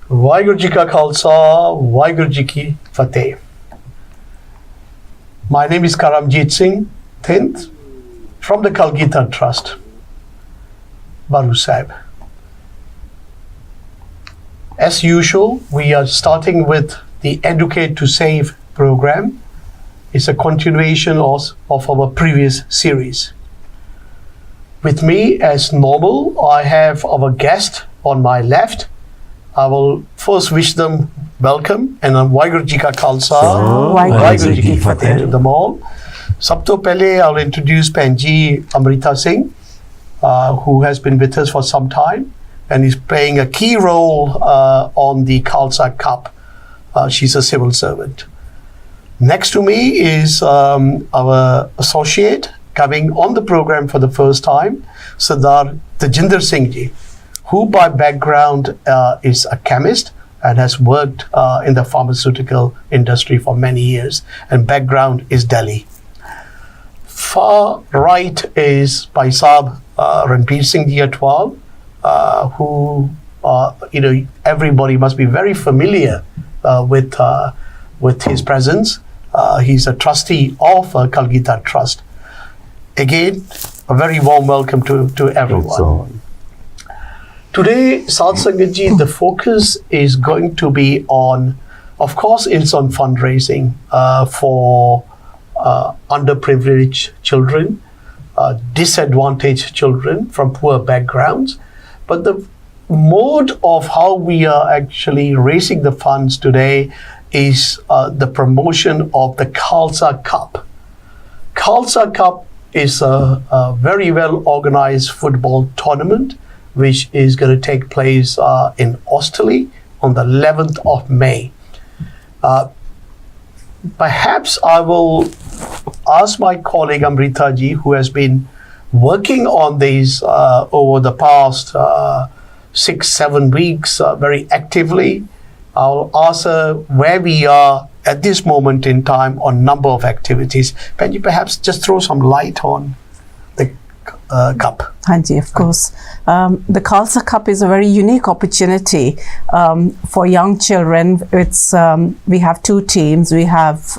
Vaheguru Ji Ka Khalsa, Vaheguru Ji Ki Fateh. My name is Karamjit Singh Thind from the Kalgita Trust, Baru Sahib. As usual, we are starting with the Educate to Save program. It's a continuation of our previous series. With me, as normal, I have our guest on my left. I will first wish them welcome and Vaheguru Ji Ka Khalsa, Vaheguru Ji Ki Fateh to them all. Sab to pehle, I'll introduce Penji Amrita Singh, who has been with us for some time and is playing a key role on the Khalsa Cup. She's a civil servant. Next to me is our associate coming on the program for the first time, Sardar Tajinder Singh Ji, who by background is a chemist and has worked in the pharmaceutical industry for many years, and background is Delhi. Far right is Bhai Sahab Ranbir Singh Ji Atwal, who everybody must be very familiar with his presence. He's a trustee of Kalgita Trust. Again, a very warm welcome to everyone. Today, Sadh Sangat Ji, the focus is going to be on, of course, it's on fundraising for underprivileged children, disadvantaged children from poor backgrounds. But the mode of how we are actually raising the funds today is the promotion of the Khalsa Cup. Khalsa Cup is a very well organized football tournament which is going to take place in Australia on the 11th of May. Perhaps I will ask my colleague Amrita Ji, who has been working on these over the past 6-7 weeks very actively. I'll ask her where we are at this moment in time on number of activities. Can you perhaps just throw some light on the cup? Hanji, of course. The Khalsa Cup is a very unique opportunity for young children. It's we have two teams. We have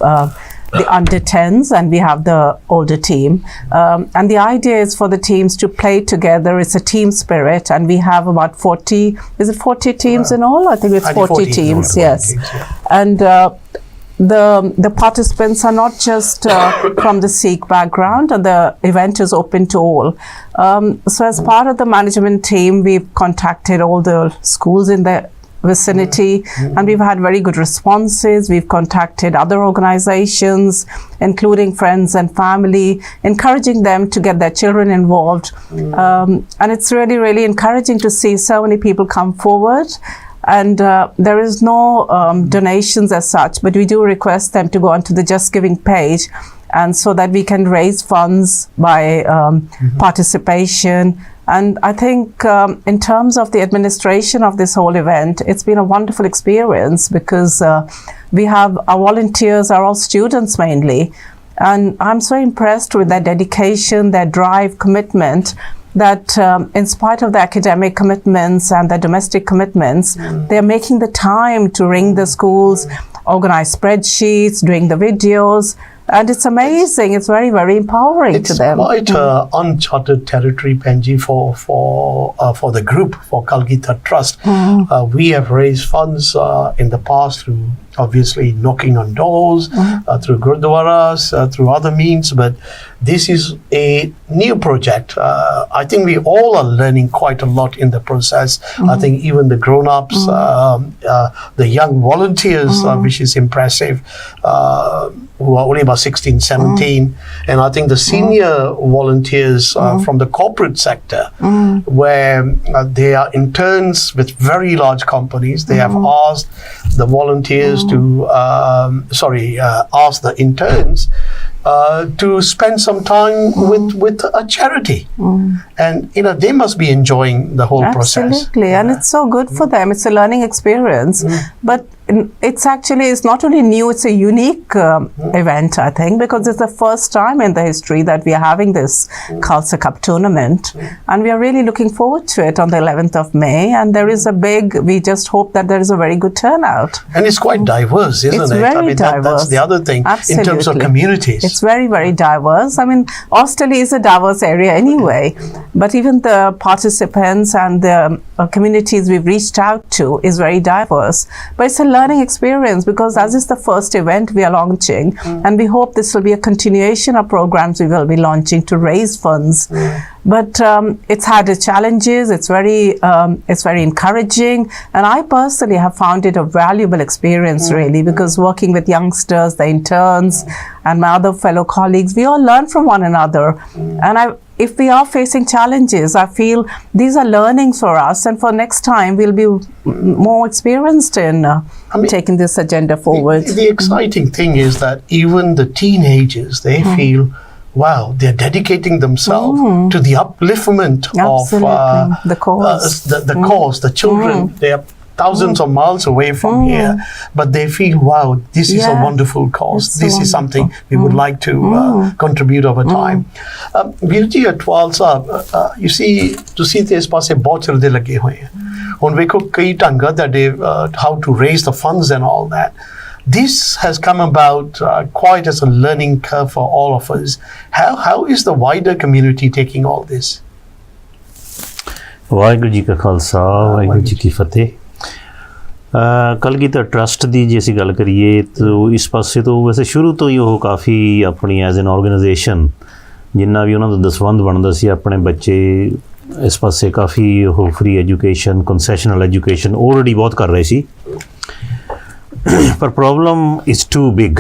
the under 10s and we have the older team. And the idea is for the teams to play together. It's a team spirit, and we have about 40, is it 40 teams in all? I think it's 40 teams, yes. Teams, yeah. And the participants are not just from the Sikh background, and the event is open to all. So as part of the management team, we've contacted all the schools in the vicinity, and we've had very good responses. We've contacted other organizations, including friends and family, encouraging them to get their children involved. And it's really, really encouraging to see so many people come forward. And there is no donations as such, but we do request them to go onto the Just Giving page, and so that we can raise funds by participation. And I think in terms of the administration of this whole event, it's been a wonderful experience because we have our volunteers are all students mainly. And I'm so impressed with their dedication, their drive, commitment, that in spite of the academic commitments and the domestic commitments, they're making the time to ring the schools, organize spreadsheets, doing the videos. And it's amazing. It's very, very empowering to them. It's quite uncharted territory, Penji, for the group, for Kalgita Trust. We have raised funds in the past through obviously knocking on doors, through gurdwaras, through other means, but this is a new project. I think we all are learning quite a lot in the process. I think even the grown-ups, the young volunteers, which is impressive, who are only about 16, 17, and I think the senior volunteers from the corporate sector, where they are interns with very large companies. They have asked the volunteers to, ask the interns to spend some time with a charity, and they must be enjoying the whole process. Absolutely, and it's so good for them. It's a learning experience, but it's not only new, it's a unique event, I think, because it's the first time in the history that we are having this Khalsa Cup tournament, and we are really looking forward to it on the 11th of May, and we just hope that there is a very good turnout. And it's quite diverse, isn't It's it? very diverse. That's the other thing. Absolutely. In terms of communities. It's very, very diverse. I mean, Australia is a diverse area anyway, but even the participants and the communities we've reached out to is very diverse. But it's a learning experience because as is the first event we are launching, and we hope this will be a continuation of programs we will be launching to raise funds. But it's had its challenges. It's very encouraging, and I personally have found it a valuable experience, really, because working with youngsters, the interns, and my other fellow colleagues, we all learn from one another. And if we are facing challenges, I feel these are learnings for us, and for next time we'll be more experienced in taking this agenda forward. The exciting thing is that even the teenagers, they feel, wow, they're dedicating themselves to the upliftment of the cause. The cause, the children. They are thousands of miles away from here, but they feel, wow, this is a wonderful cause. This is something we would like to contribute over time. Virji Atwal Sahab, you see, ਤੁਸੀਂ ਤੇ ਇਸ ਪਾਸੇ ਬਹੁਤ ਚਿਰ ਦੇ ਲੱਗੇ ਹੋਏ ਆ ਹੁਣ ਵੇਖੋ ਕਈ ਢੰਗਾਂ ਤੁਹਾਡੇ how to raise the funds and all that. This has come about quite as a learning curve for all of us. How is the wider community taking all this? Waheguru ji ਕਾ ਖਾਲਸਾ ਵਾਹਿਗੁਰੂ ਜੀ ਕੀ ਫਤਿਹ। ਕਲਗੀਧਰ ਟਰਸਟ ਦੀ ਜੇ ਅਸੀਂ ਗੱਲ ਕਰੀਏ ਤਾਂ ਇਸ ਪਾਸੇ ਤੋਂ ਵੈਸੇ ਸ਼ੁਰੂ ਤੋਂ ਹੀ ਉਹ ਕਾਫੀ ਆਪਣੀ ਐਜ਼ ਐਨ ਆਰਗੇਨਾਈਜੇਸ਼ਨ ਜਿੰਨਾ ਵੀ ਉਹਨਾਂ ਦਾ ਦਸਵੰਧ ਬਣਦਾ ਸੀ ਆਪਣੇ ਬੱਚੇ ਇਸ ਪਾਸੇ ਕਾਫੀ ਉਹ free education concessional education already ਬਹੁਤ ਕਰ ਰਹੇ ਸੀ ਪਰ problem is too big.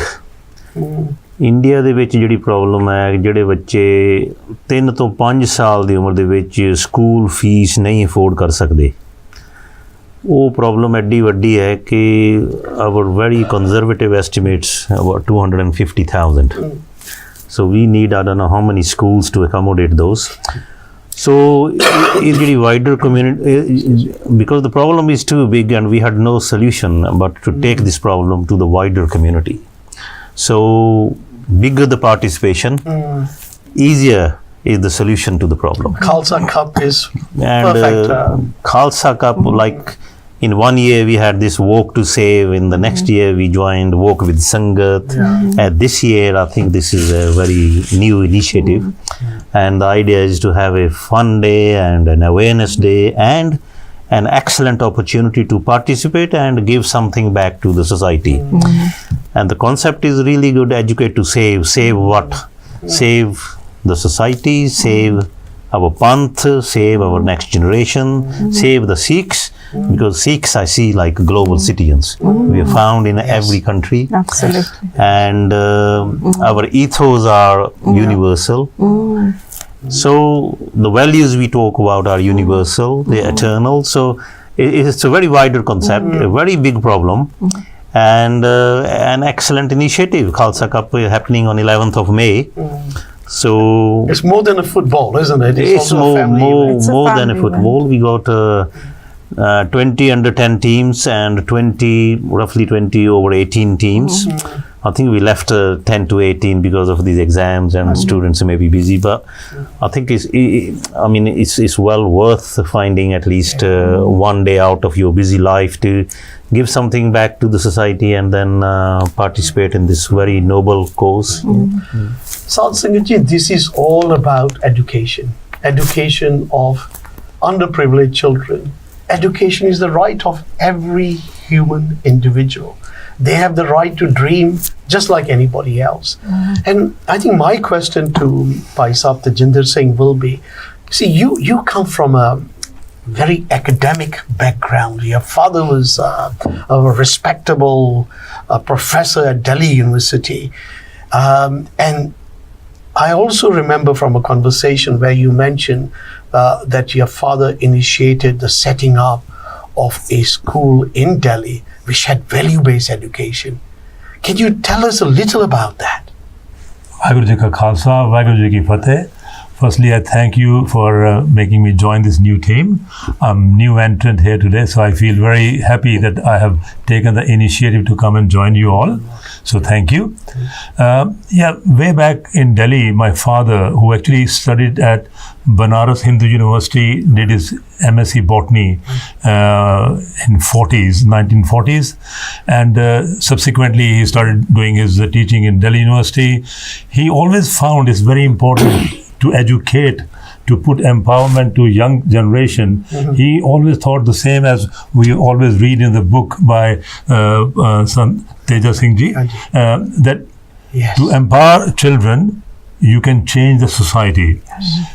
India ਦੇ ਵਿੱਚ ਜਿਹੜੀ ਪ੍ਰੋਬਲਮ ਹੈ ਜਿਹੜੇ ਬੱਚੇ 3 ਤੋਂ 5 ਸਾਲ ਦੀ ਉਮਰ ਦੇ ਵਿੱਚ ਸਕੂਲ ਫੀਸ ਨਹੀਂ ਅਫੋਰਡ ਕਰ ਸਕਦੇ ਉਹ ਪ੍ਰੋਬਲਮ ਐਡੀ ਵੱਡੀ ਹੈ ਕਿ our very conservative estimates about 250,000 so we need I don't know how many schools to accommodate those. So is really wider community because the problem is too big and we had no solution but to take this problem to the wider community. So bigger the participation, easier is the solution to the problem. Khalsa Cup is perfect. Khalsa Cup, like in 1 year we had this walk to save, in the next year we joined walk with Sangat, and this year I think this is a very new initiative, and the idea is to have a fun day and an awareness day and an excellent opportunity to participate and give something back to the society. And the concept is really good, educate to save what? Save the society, save our Panth, save our next generation, save the Sikhs, because Sikhs I see like global citizens. We are found in every country. Absolutely. And our ethos are universal. So the values we talk about are universal, they're eternal. So it's a very wider concept, a very big problem. And an excellent initiative. Khalsa Cup happening on 11th of May. So it's more than a football, isn't it? It's more than a football. We got 20 under 10 teams and roughly 20 over 18 teams. I think we left 10 to 18 because of these exams and students may be busy, but I think it's well worth finding at least 1 day out of your busy life to give something back to the society and then participate in this very noble cause. Sangat ji, this is all about education of underprivileged children. Education is the right of every human individual. They have the right to dream just like anybody else. And I think my question to Bhai Sahab Tajinder Singh will be, see, you come from a very academic background. Your father was a respectable professor at Delhi University. And I also remember from a conversation where you mentioned that your father initiated the setting up of a school in Delhi which had value-based education. Can you tell us a little about that? Vaheguru Ji Ka Khalsa, Vaheguru Ji Ki Fateh. Firstly, I thank you for making me join this new team. I'm new entrant here today, so I feel very happy that I have taken the initiative to come and join you all. So thank you. Way back in Delhi, my father, who actually studied at Banaras Hindu University, did his MSc Botany in 1940s, and subsequently he started doing his teaching in Delhi University. He always found it's very important to educate, to put empowerment to young generation. He always thought the same as we always read in the book by Sant Teja Singh Ji, that to empower children, you can change the society.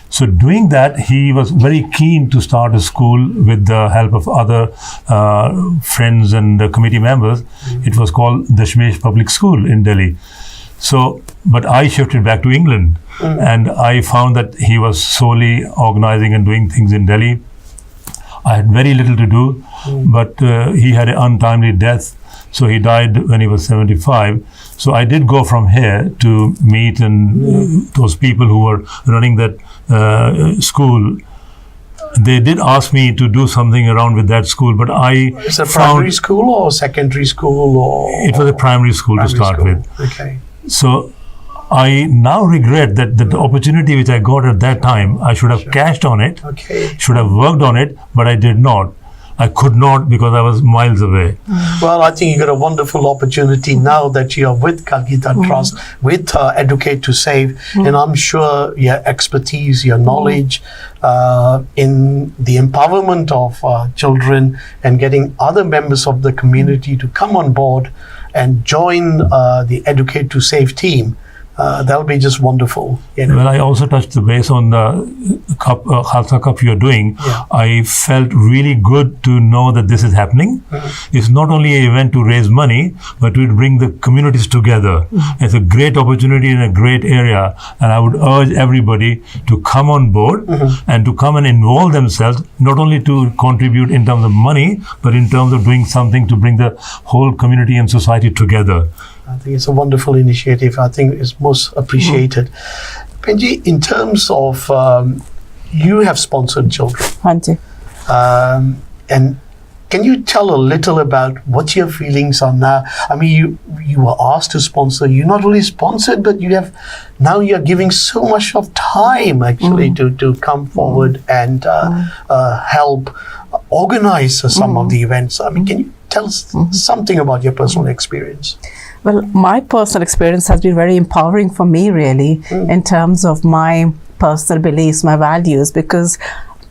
So doing that, he was very keen to start a school with the help of other friends and committee members. It was called Dashmesh Public School in Delhi. So, but I shifted back to England, and I found that he was solely organizing and doing things in Delhi. I had very little to do, but he had an untimely death, so he died when he was 75. So I did go from here to meet and those people who were running that school. They did ask me to do something around with that school, but I Is it a primary school or secondary school? Or it was a primary school to start with. Okay. So I now regret that the opportunity which I got at that time, I should have cashed on it, should have worked on it, but I did not. I could not because I was miles away. Well, I think you got a wonderful opportunity now that you are with Kalgita Trust, with Educate to Save, and I'm sure your expertise, your knowledge in the empowerment of children and getting other members of the community to come on board and join the Educate to Save team. That'll be just wonderful. When I also touched the base on the Khalsa Cup you're doing, I felt really good to know that this is happening. It's not only an event to raise money, but to bring the communities together. It's a great opportunity in a great area, and I would urge everybody to come on board and to come and involve themselves, not only to contribute in terms of money, but in terms of doing something to bring the whole community and society together. I think it's a wonderful initiative. I think it's most appreciated. Penji, in terms of you have sponsored children, and can you tell a little about what your feelings are now? I mean, you were asked to sponsor. You not only sponsored, but you're giving so much of time actually to come forward and help organize some of the events. I mean, can you tell us something about your personal experience? Well, my personal experience has been very empowering for me, really, in terms of my personal beliefs, my values, because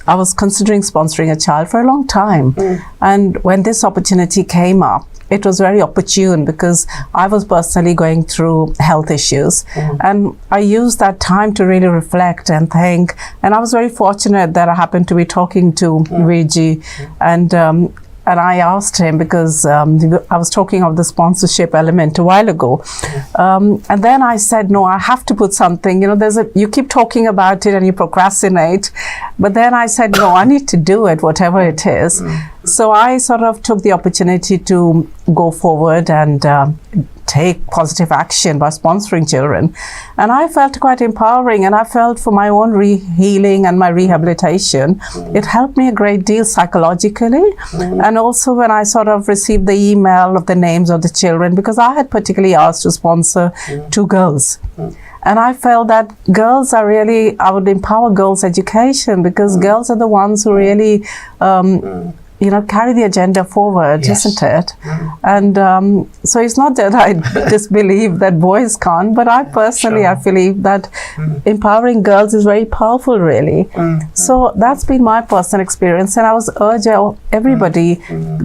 I was considering sponsoring a child for a long time. And when this opportunity came up, it was very opportune because I was personally going through health issues. And I used that time to really reflect and think. And I was very fortunate that I happened to be talking to Viji, and I asked him because I was talking of the sponsorship element a while ago. And then I said, no, I have to put something, you keep talking about it and you procrastinate. But then I said, no, I need to do it, whatever it is. So I sort of took the opportunity to go forward and take positive action by sponsoring children. And I felt quite empowering, and I felt for my own healing and my rehabilitation, it helped me a great deal psychologically. And also when I sort of received the email of the names of the children, because I had particularly asked to sponsor 2 girls. And I felt that girls are really, I would empower girls' education, because girls are the ones who really carry the agenda forward, isn't it? And so it's not that I disbelieve that boys can't, but I personally, I believe that empowering girls is very powerful, really. So that's been my personal experience, and I was urging everybody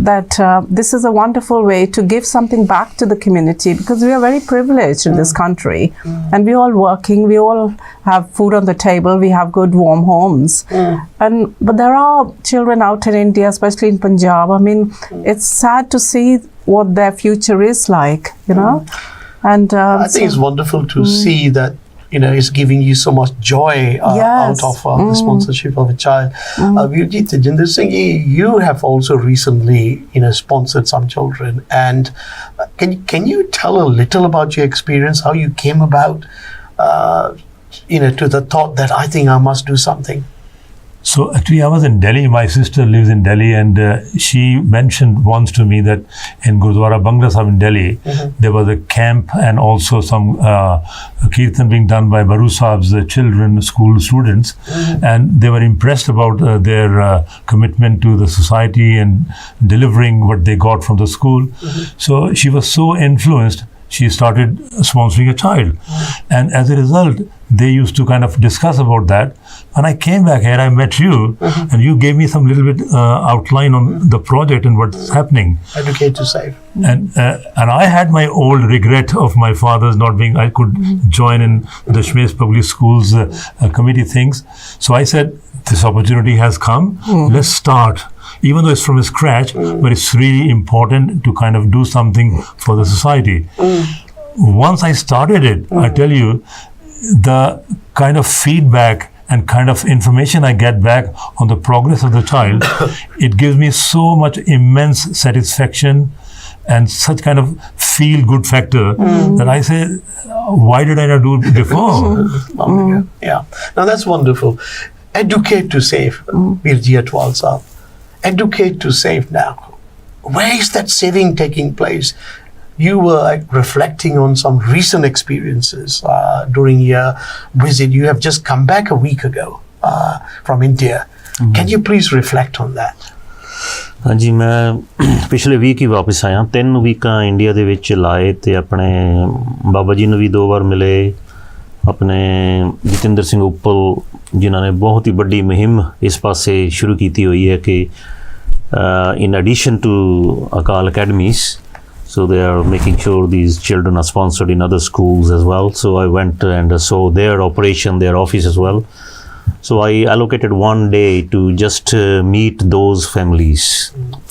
that this is a wonderful way to give something back to the community, because we are very privileged in this country, and we're all working, we all have food on the table, we have good warm homes. But there are children out in India, especially in Punjab. I mean, it's sad to see what their future is like, And I think it's wonderful to see that, it's giving you so much joy out of the sponsorship of a child. Virjit Tejinder Singh, you have also recently, sponsored some children. And can you tell a little about your experience, how you came about to the thought that I think I must do something? So actually, I was in Delhi. My sister lives in Delhi, and she mentioned once to me that in Gurdwara Bangla Sahib in Delhi, there was a camp and also some kirtan being done by Baru Sahib's children, school students, and they were impressed about their commitment to the society and delivering what they got from the school. So she was so influenced, she started sponsoring a child, and as a result, they used to kind of discuss about that. When I came back here, I met you, and you gave me some little bit outline on the project and what's happening. Educate to Save. And I had my old regret of my father's not being, I could join in the Shmesh Public Schools committee things. So I said, this opportunity has come, let's start. Even though it's from scratch, but it's really important to kind of do something for the society. Once I started it, I tell you, the kind of feedback and kind of information I get back on the progress of the child, it gives me so much immense satisfaction and such kind of feel-good factor that I say, why did I not do it before? Yeah. Now that's wonderful. Educate to Save, Birji Atwal Sahab. Educate to Save now. Where is that saving taking place? You were reflecting on some recent experiences during your visit. You have just come back a week ago from India. Can you please reflect on that? ਹਾਂਜੀ ਮੈਂ ਪਿਛਲੇ week ਹੀ ਵਾਪਸ ਆਇਆ 3 ਵੀਕਾਂ India ਦੇ ਵਿੱਚ ਲਾਏ ਤੇ ਆਪਣੇ ਬਾਬਾ ਜੀ ਨੂੰ ਵੀ 2 ਵਾਰ ਮਿਲੇ ਆਪਣੇ ਜਤਿੰਦਰ ਸਿੰਘ ਉੱਪਲ ਜਿਨ੍ਹਾਂ ਨੇ ਬਹੁਤ ਹੀ ਵੱਡੀ ਮੁਹਿੰਮ ਇਸ ਪਾਸੇ ਸ਼ੁਰੂ ਕੀਤੀ ਹੋਈ ਹੈ ਕਿ in addition to Akal academies, so they are making sure these children are sponsored in other schools as well. So I went and saw their operation, their office as well. So I allocated one day to just meet those families,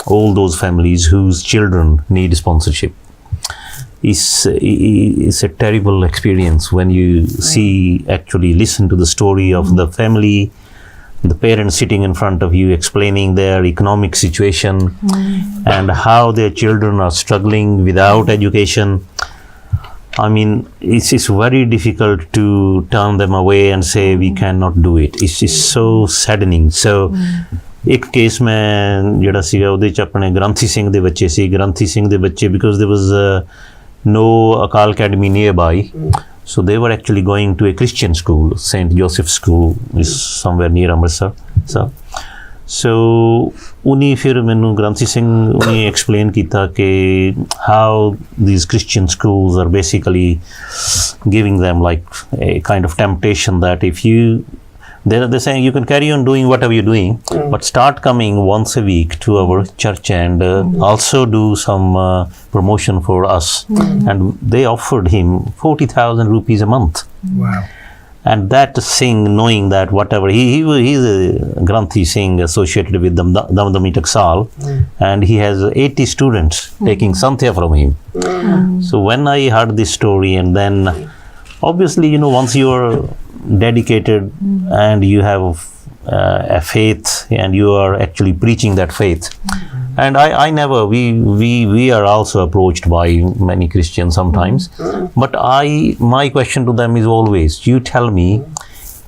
all those families whose children need sponsorship. It's a terrible experience when you see, actually listen to the story of the family, the parents sitting in front of you explaining their economic situation and how their children are struggling without education. I mean, it's very difficult to turn them away and say we cannot do it. It's so saddening. So ਇੱਕ case ਮੈਂ ਜਿਹੜਾ ਸੀਗਾ ਉਹਦੇ 'ਚ ਆਪਣੇ ਗ੍ਰੰਥੀ ਸਿੰਘ ਦੇ ਬੱਚੇ ਸੀ ਗ੍ਰੰਥੀ ਸਿੰਘ ਦੇ ਬੱਚੇ because there was no Akal Academy nearby. So they were actually going to a Christian school, St. Joseph's School, is somewhere near Amritsar. So uni fir mainu Granthi Singh uni explain kita ke how these Christian schools are basically giving them like a kind of temptation that if you they're saying you can carry on doing whatever you're doing, but start coming once a week to our church and also do some promotion for us. And they offered him 40,000 rupees a month. Wow. And that Singh, knowing that whatever, he's a Granthi Singh associated with Damdami Taksal, and he has 80 students taking Santhya from him. So when I heard this story, and then obviously, once you are dedicated and you have a faith and you are actually preaching that faith, and I never, we are also approached by many Christians sometimes, but my question to them is always, you tell me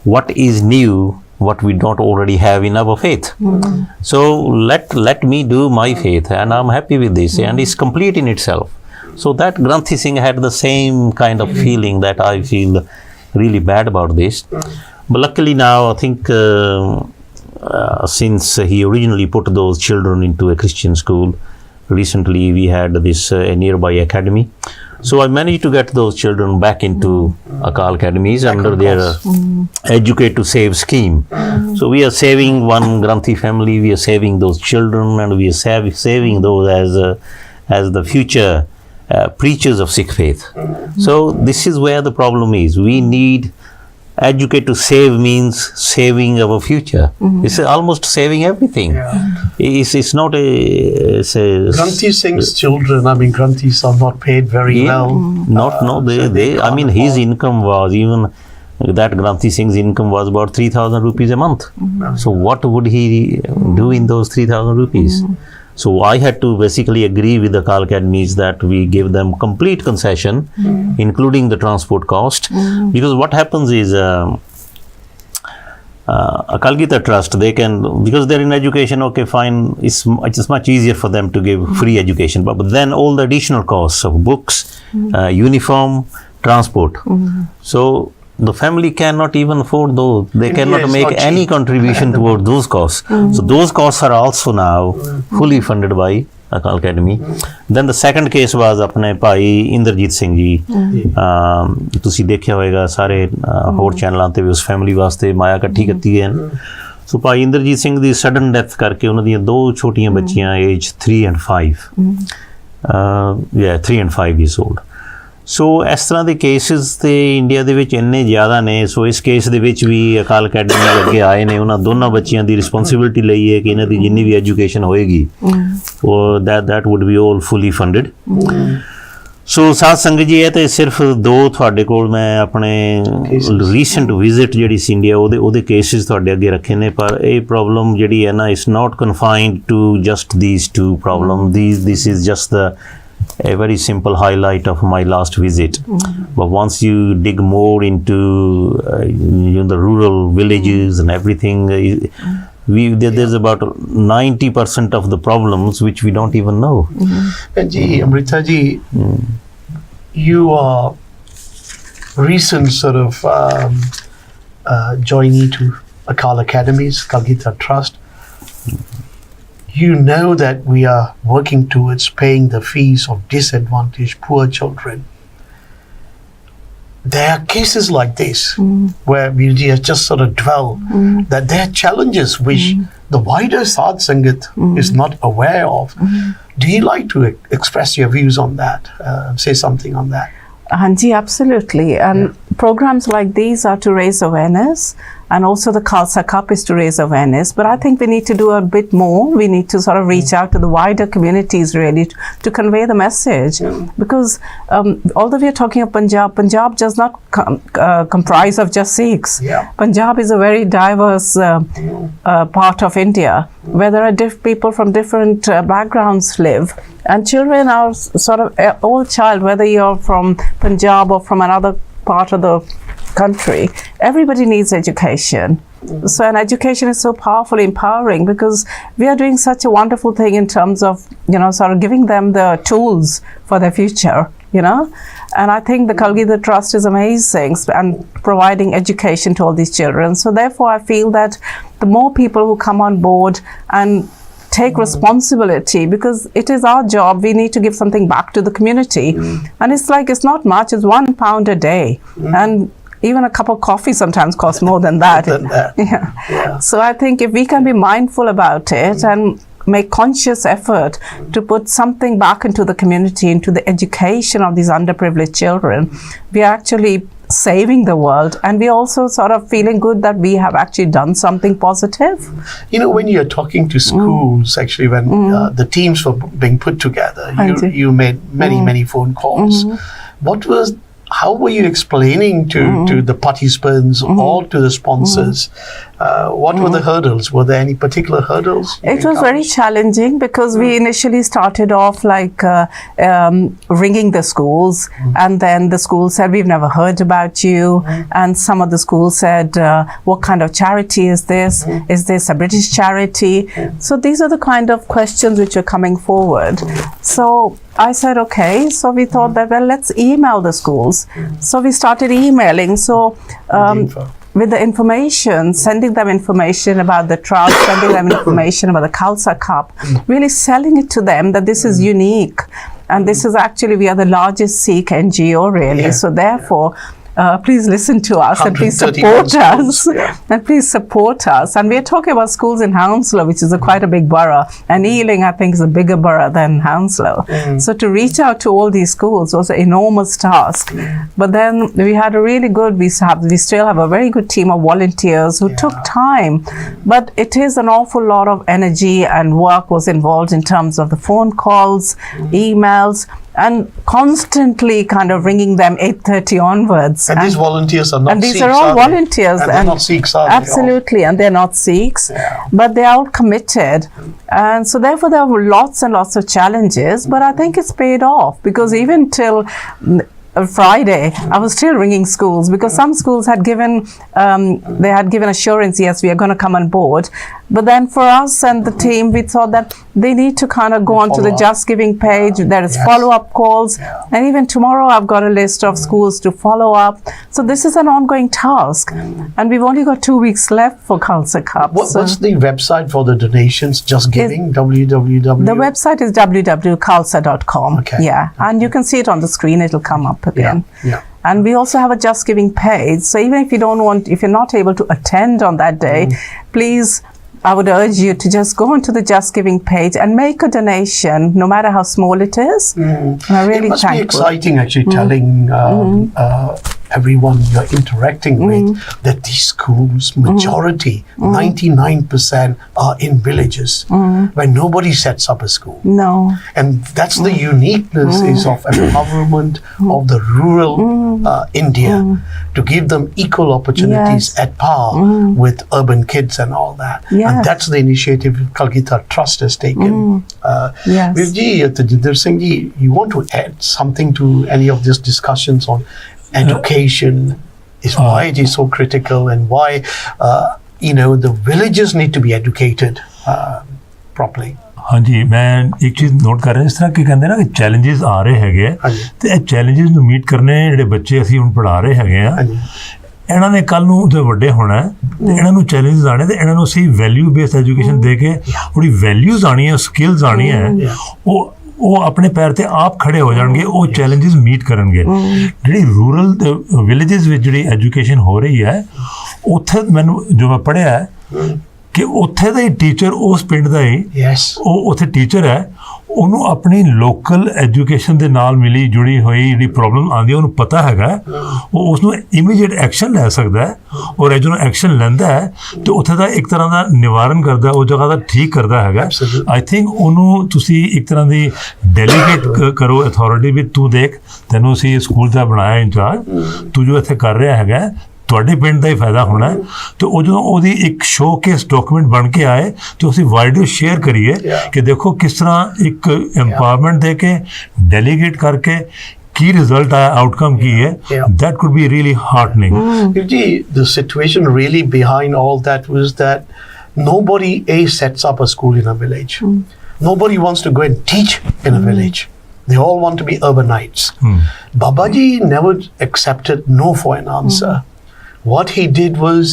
what is new, what we don't already have in our faith. So let me do my faith, and I'm happy with this, and it's complete in itself. So that Granthi Singh had the same kind of feeling that I feel really bad about this. But luckily now, I think since he originally put those children into a Christian school, recently we had this nearby academy. So I managed to get those children back into Akal academies under their Educate to Save scheme. So we are saving one Granthi family, we are saving those children, and we are saving those as the future preachers of Sikh faith. So this is where the problem is. We need Educate to Save means saving our future. It's almost saving everything. It's not it's a Granthi Singh's children, I mean Granthis are not paid very well. They I mean his income was even that Granthi Singh's income was about 3,000 rupees a month. So what would he do in those 3,000 rupees? So I had to basically agree with the Akal Academies that we give them complete concession, including the transport cost, because what happens is Akal Gita Trust, they can, because they're in education, okay, fine, it's much easier for them to give free education, but then all the additional costs of books, uniform, transport. So the family cannot even afford those. They cannot make any contribution toward those costs. So those costs are also now fully funded by Akal Academy. Then the second case was अपने भाई इंद्रजीत सिंह जी, ਤੁਸੀਂ ਦੇਖਿਆ ਹੋਵੇਗਾ ਸਾਰੇ ਹੋਰ ਚੈਨਲਾਂ ਤੇ ਵੀ ਉਸ ਫੈਮਿਲੀ ਵਾਸਤੇ ਮਾਇਆ ਇਕੱਠੀ ਕੀਤੀ ਹੈ। ਸੋ ਭਾਈ ਇੰਦਰਜੀਤ ਸਿੰਘ ਦੀ ਸਡਨ ਡੈਥ ਕਰਕੇ ਉਹਨਾਂ ਦੀਆਂ ਦੋ ਛੋਟੀਆਂ ਬੱਚੀਆਂ age 3 and 5 3 and 5 years old। ਸੋ ਇਸ ਤਰ੍ਹਾਂ ਦੇ ਕੇਸਿਸ ਤੇ ਇੰਡੀਆ ਦੇ ਵਿੱਚ ਇੰਨੇ ਜ਼ਿਆਦਾ ਨੇ। ਸੋ ਇਸ ਕੇਸ ਦੇ ਵਿੱਚ ਵੀ ਅਕਾਲ ਅਕੈਡਮੀ ਅੱਗੇ ਆਏ ਨੇ, ਉਹਨਾਂ ਦੋਨਾਂ ਬੱਚਿਆਂ ਦੀ ਰਿਸਪੌਂਸਿਬਿਲਿਟੀ ਲਈ ਹੈ ਕਿ ਇਹਨਾਂ ਦੀ ਜਿੰਨੀ ਵੀ ਐਜੂਕੇਸ਼ਨ ਹੋਏਗੀ ਉਹ that would be all fully funded। ਸੋ ਸਾਧ ਸੰਗਤ ਜੀ, ਇਹ ਤੇ ਸਿਰਫ ਦੋ ਤੁਹਾਡੇ ਕੋਲ ਮੈਂ ਆਪਣੇ ਰੀਸੈਂਟ ਵਿਜ਼ਿਟ ਜਿਹੜੀ ਸੀ ਇੰਡੀਆ ਉਹਦੇ ਕੇਸਿਸ ਤੁਹਾਡੇ ਅੱਗੇ ਰੱਖੇ ਨੇ, ਪਰ ਇਹ ਪ੍ਰੋਬਲਮ ਜਿਹੜੀ ਹੈ ਨਾ, it's not confined to just these two problems। This is just a very simple highlight of my last visit, but once you dig more into the rural villages and everything, there's about 90% of the problems which we don't even know। And ji, Amrita ji, you are recent sort of joinee to Akal Academies, Akal Gita Trust. You know that we are working towards paying the fees of disadvantaged poor children. There are cases like this where we just sort of dwell that there are challenges which the wider Sadh Sangat is not aware of. Do you like to express your views on that? Say something on that. Hanji, absolutely. And programs like these are to raise awareness, and also the Khalsa Cup is to raise awareness. But I think we need to do a bit more. We need to sort of reach out to the wider communities really to convey the message. Because although we are talking of Punjab, Punjab does not comprise of just Sikhs. Punjab is a very diverse part of India where there are people from different backgrounds live. And children are sort of all child, whether you're from Punjab or from another part of the country, everybody needs education. So, and education is so powerfully empowering because we are doing such a wonderful thing in terms of, sort of giving them the tools for their future, And I think the Akal Gita Trust is amazing and providing education to all these children. So therefore, I feel that the more people who come on board and take responsibility, because it is our job, we need to give something back to the community. And it's not much, it's £1 a day. And even a cup of coffee sometimes costs more than that. So I think if we can be mindful about it and make conscious effort to put something back into the community, into the education of these underprivileged children, we are actually saving the world, and we also sort of feeling good that we have actually done something positive. When you're talking to schools, actually when the teams were being put together, you made many phone calls. How were you explaining to the participants or to the sponsors? What were the hurdles? Were there any particular hurdles? It was very challenging because we initially started off like ringing the schools, and then the school said, we've never heard about you. And some of the schools said, what kind of charity is this? Is this a British charity? So these are the kind of questions which are coming forward. So I said, okay. So we thought that, well, let's email the schools. So we started emailing. So with the information, sending them information about the trust, sending them information about the Khalsa Cup, really selling it to them that this is unique. And this is actually, we are the largest Sikh NGO really. So therefore, please listen to us and please support us. And please support us. And we are talking about schools in Hounslow, which is quite a big borough. And Ealing, I think, is a bigger borough than Hounslow. So to reach out to all these schools was an enormous task. But then we had a really good, we still have a very good team of volunteers who took time. But it is an awful lot of energy and work was involved in terms of the phone calls, emails, and constantly kind of ringing them 8:30 onwards. And these volunteers are not and these Sikhs, are all they? volunteers. And they're not Sikhs, are they? Absolutely, and they're not Sikhs, but they're all committed. And so therefore there were lots and lots of challenges, but I think it's paid off, because even till Friday, I was still ringing schools, because some schools had given assurance, yes, we are going to come on board. But then for us and the team, we thought that they need to kind of go onto the Just Giving page. There is follow-up calls. And even tomorrow, I've got a list of schools to follow up. So this is an ongoing task. And we've only got 2 weeks left for Khalsa Cup. What's the website for the donations? Just Giving? www. The website is www.khalsa.com. Okay. Yeah. And you can see it on the screen. It'll come up again. Yeah. And we also have a Just Giving page. So even if you're not able to attend on that day, please, I would urge you to just go onto the Just Giving page and make a donation, no matter how small it is. And I'm really It must thankful. be exciting actually telling everyone you're interacting with that these schools, majority, 99% are in villages where nobody sets up a school. No. And that's the uniqueness is of empowerment of the rural India, to give them equal opportunities Yes. at par with urban kids and all that. Yes. And that's the initiative Kalgita Trust has taken. Yes. Virji, Tajinder Singh ji, you want to add something to any of these discussions on education, is why it is so critical, and why the villages need to be educated properly. ਹਾਂਜੀ ਮੈਂ ਇੱਕ ਚੀਜ਼ note ਕਰ ਰਿਹਾ, ਇਸ ਤਰ੍ਹਾਂ ਕੀ ਕਹਿੰਦੇ ਨਾ ਕਿ ਚੈਲੰਜਸ ਆ ਰਹੇ ਹੈਗੇ ਆ, ਹਾਂਜੀ। ਤੇ ਇਹ ਚੈਲੰਜਸ ਨੂੰ ਮੀਟ ਕਰਨੇ ਜਿਹੜੇ ਬੱਚੇ ਅਸੀਂ ਹੁਣ ਪੜ੍ਹਾ ਰਹੇ ਹੈਗੇ ਆ, ਹਾਂਜੀ। ਇਹਨਾਂ ਨੇ ਕੱਲ ਨੂੰ ਜਦੋਂ ਵੱਡੇ ਹੋਣਾ ਹੈ, ਤੇ ਇਹਨਾਂ ਨੂੰ ਚੈਲੰਜਸ ਆਣੇ, ਤੇ ਇਹਨਾਂ ਨੂੰ ਸਹੀ ਵੈਲਿਊ ਬੇਸਡ ਐਜੂਕੇਸ਼ਨ ਦੇ ਕੇ ਉਹਦੀ ਵੈਲਿਊਜ਼ ਆਉਣੀਆਂ, ਸਕਿੱਲਸ ਆਉਣੀਆਂ ਹੈ, ਉਹ ਆਪਣੇ ਪੈਰ ਤੇ ਆਪ ਖੜੇ ਹੋ ਜਾਣਗੇ, ਉਹ ਚੈਲੰਜਸ ਮੀਟ ਕਰਨਗੇ। ਜਿਹੜੀ ਰੂਰਲ ਵਿਲੇजेस ਵਿੱਚ ਜਿਹੜੀ ਐਜੂਕੇਸ਼ਨ ਹੋ ਰਹੀ ਹੈ, ਉੱਥੇ ਮੈਨੂੰ ਜੋ ਮੈਂ ਪੜ੍ਹਿਆ ਹੈ ਕਿ ਉੱਥੇ ਦਾ ਹੀ ਟੀਚਰ, ਉਸ ਪਿੰਡ ਦਾ ਹੀ ਉਹ ਉੱਥੇ ਟੀਚਰ ਹੈ, ਉਹਨੂੰ ਆਪਣੀ ਲੋਕਲ ਐਜੂਕੇਸ਼ਨ ਦੇ ਨਾਲ ਮਿਲੀ ਜੁੜੀ ਹੋਈ ਜਿਹੜੀ ਪ੍ਰੋਬਲਮ ਆਉਂਦੀ ਹੈ ਉਹਨੂੰ ਪਤਾ ਹੈਗਾ, ਉਹ ਉਸ ਨੂੰ ਇਮੀਡੀਏਟ ਐਕਸ਼ਨ ਲੈ ਸਕਦਾ ਹੈ, ਔਰ ਜਦੋਂ ਐਕਸ਼ਨ ਲੈਂਦਾ ਹੈ ਤੇ ਉੱਥੇ ਦਾ ਇੱਕ ਤਰ੍ਹਾਂ ਦਾ ਨਿਵਾਰਨ ਕਰਦਾ, ਉਹ ਜਗ੍ਹਾ ਦਾ ਠੀਕ ਕਰਦਾ ਹੈਗਾ। ਆਈ ਥਿੰਕ ਉਹਨੂੰ ਤੁਸੀਂ ਇੱਕ ਤਰ੍ਹਾਂ ਦੀ ਡੈਲੀਗੇਟ ਕਰੋ ਅਥਾਰਟੀ ਵੀ, ਤੂੰ ਦੇਖ ਤੈਨੂੰ ਅਸੀਂ ਸਕੂਲ ਦਾ ਬਣਾਇਆ ਇੰਚਾਰਜ, ਤੂੰ ਜੋ ਇੱਥੇ ਕਰ ਰਿਹਾ ਹੈਗਾ ਤੁਹਾਡੇ ਪਿੰਡ ਦਾ ਹੀ ਫਾਇਦਾ ਹੋਣਾ ਹੈ, ਤੇ ਉਹ ਜਦੋਂ ਉਹਦੀ ਇੱਕ ਸ਼ੋਕੇਸ ਡਾਕੂਮੈਂਟ ਬਣ ਕੇ ਆਏ ਤੇ ਅਸੀਂ ਵਾਈਡਲੀ ਸ਼ੇਅਰ ਕਰੀਏ ਕਿ ਦੇਖੋ ਕਿਸ ਤਰ੍ਹਾਂ ਇੱਕ ਐਮਪਾਵਰਮੈਂਟ ਦੇ ਕੇ ਡੈਲੀਗੇਟ ਕਰਕੇ ਕੀ ਰਿਜ਼ਲਟ ਆਇਆ, ਆਊਟਕਮ ਕੀ ਹੈ, that could be really heartening. The situation really behind all that was that nobody sets up a school in a village. Nobody wants to go and teach in a village. They all want to be urbanites. Babaji never accepted no for an answer. What he did was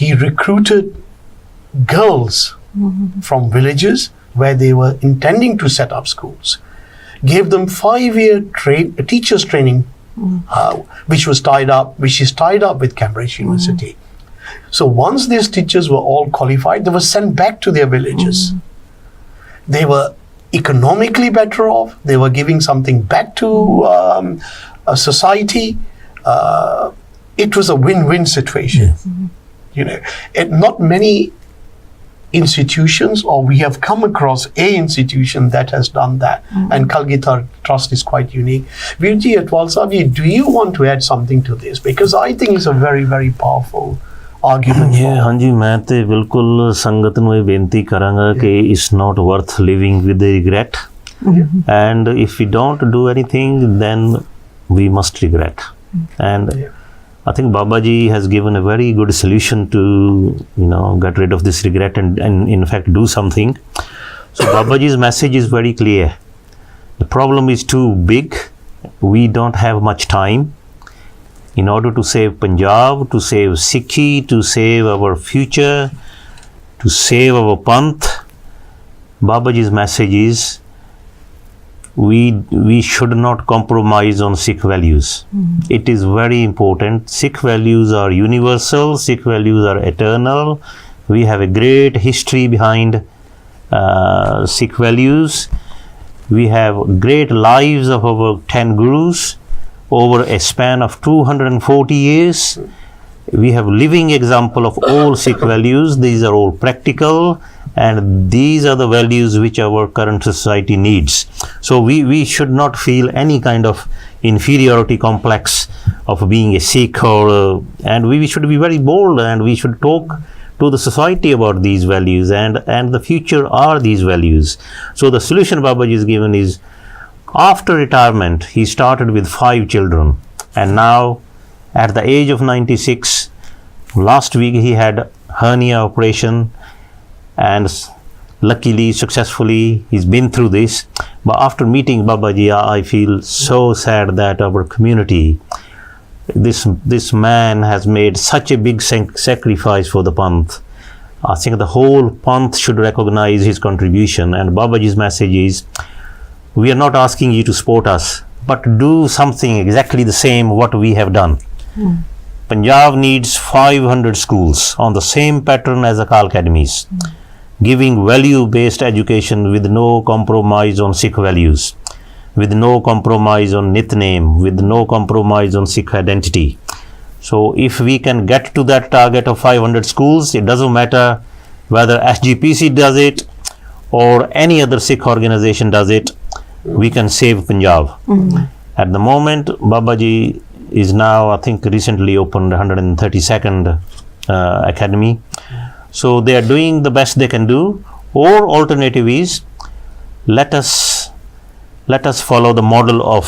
he recruited girls from villages where they were intending to set up schools, gave them 5-year teachers training, which is tied up with Cambridge University. So once these teachers were all qualified, they were sent back to their villages. They were economically better off. They were giving something back to a society. It was a win-win situation. And not many institutions, or we have come across a institution that has done that. And Kalgita Trust is quite unique. Virji Atwalsaji, do you want to add something to this? Because I think it's a very, very powerful argument. ਹਾਂਜੀ, ਮੈਂ ਤੇ ਬਿਲਕੁਲ ਸੰਗਤ ਨੂੰ ਇਹ ਬੇਨਤੀ ਕਰਾਂਗਾ ਕਿ it's not worth living with the regret. And if we don't do anything, then we must regret. And I think Babaji has given a very good solution to, get rid of this regret and in fact do something. So Babaji's message is very clear. The problem is too big. We don't have much time. In order to save Punjab, to save Sikhi, to save our future, to save our Panth, Babaji's message is we should not compromise on Sikh values. It is very important. Sikh values are universal. Sikh values are eternal. We have a great history behind Sikh values. We have great lives of our 10 gurus over a span of 240 years. We have living example of all Sikh values. These are all practical. And these are the values which our current society needs. So we should not feel any kind of inferiority complex of being a Sikh, or and we should be very bold, and we should talk to the society about these values, and the future are these values. So the solution Babaji is given is, after retirement he started with 5 children, and now at the age of 96, last week he had hernia operation, and luckily, successfully, he's been through this. But after meeting Babaji, I feel so sad that our community, this man has made such a big sacrifice for the Panth. I think the whole Panth should recognize his contribution, and Babaji's message is, we are not asking you to support us, but do something exactly the same what we have done. Punjab needs 500 schools on the same pattern as Akal Academies, giving value-based education with no compromise on Sikh values, with no compromise on Nitnem, with no compromise on Sikh identity. So if we can get to that target of 500 schools, it doesn't matter whether SGPC does it or any other Sikh organization does it, we can save Punjab. At the moment, Babaji is now, I think, recently opened 132nd academy. So they are doing the best they can do. Or alternative is, let us follow the model of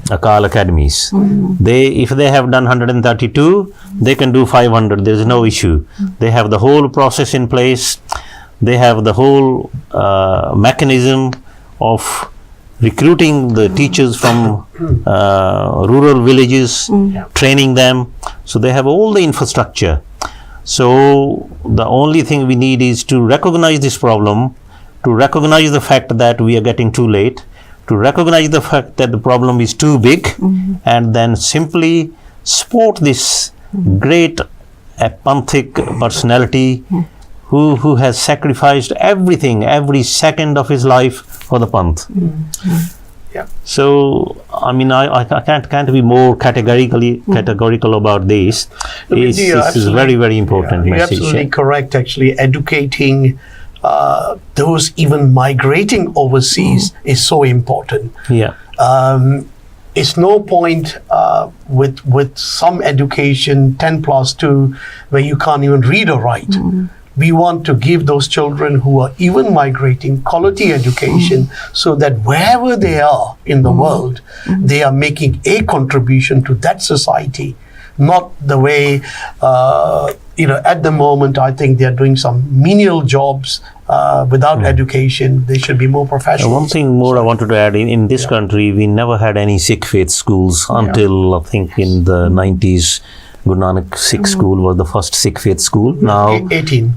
Akal Academies. If they have done 132, they can do 500. There is no issue. They have the whole process in place. They have the whole mechanism of recruiting the teachers from rural villages, training them. So they have all the infrastructure. So the only thing we need is to recognize this problem, to recognize the fact that we are getting too late, to recognize the fact that the problem is too big, and then simply support this great Panthic personality who has sacrificed everything, every second of his life for the Panth. Yeah. So, I mean, I can't be more categorical about this. This is very, very important You're message. absolutely correct, actually. Educating those even migrating overseas is so important. Yeah. It's no point with some education 10+2 where you can't even read or write. We want to give those children who are even migrating quality education so that wherever they are in the world, they are making a contribution to that society. Not the way, at the moment, I think they are doing some menial jobs without education. They should be more professional. One thing more I wanted to add, in this country, we never had any Sikh faith schools until, I think, in the 90s. Guru Nanak Sikh School was the first Sikh faith school. Now 18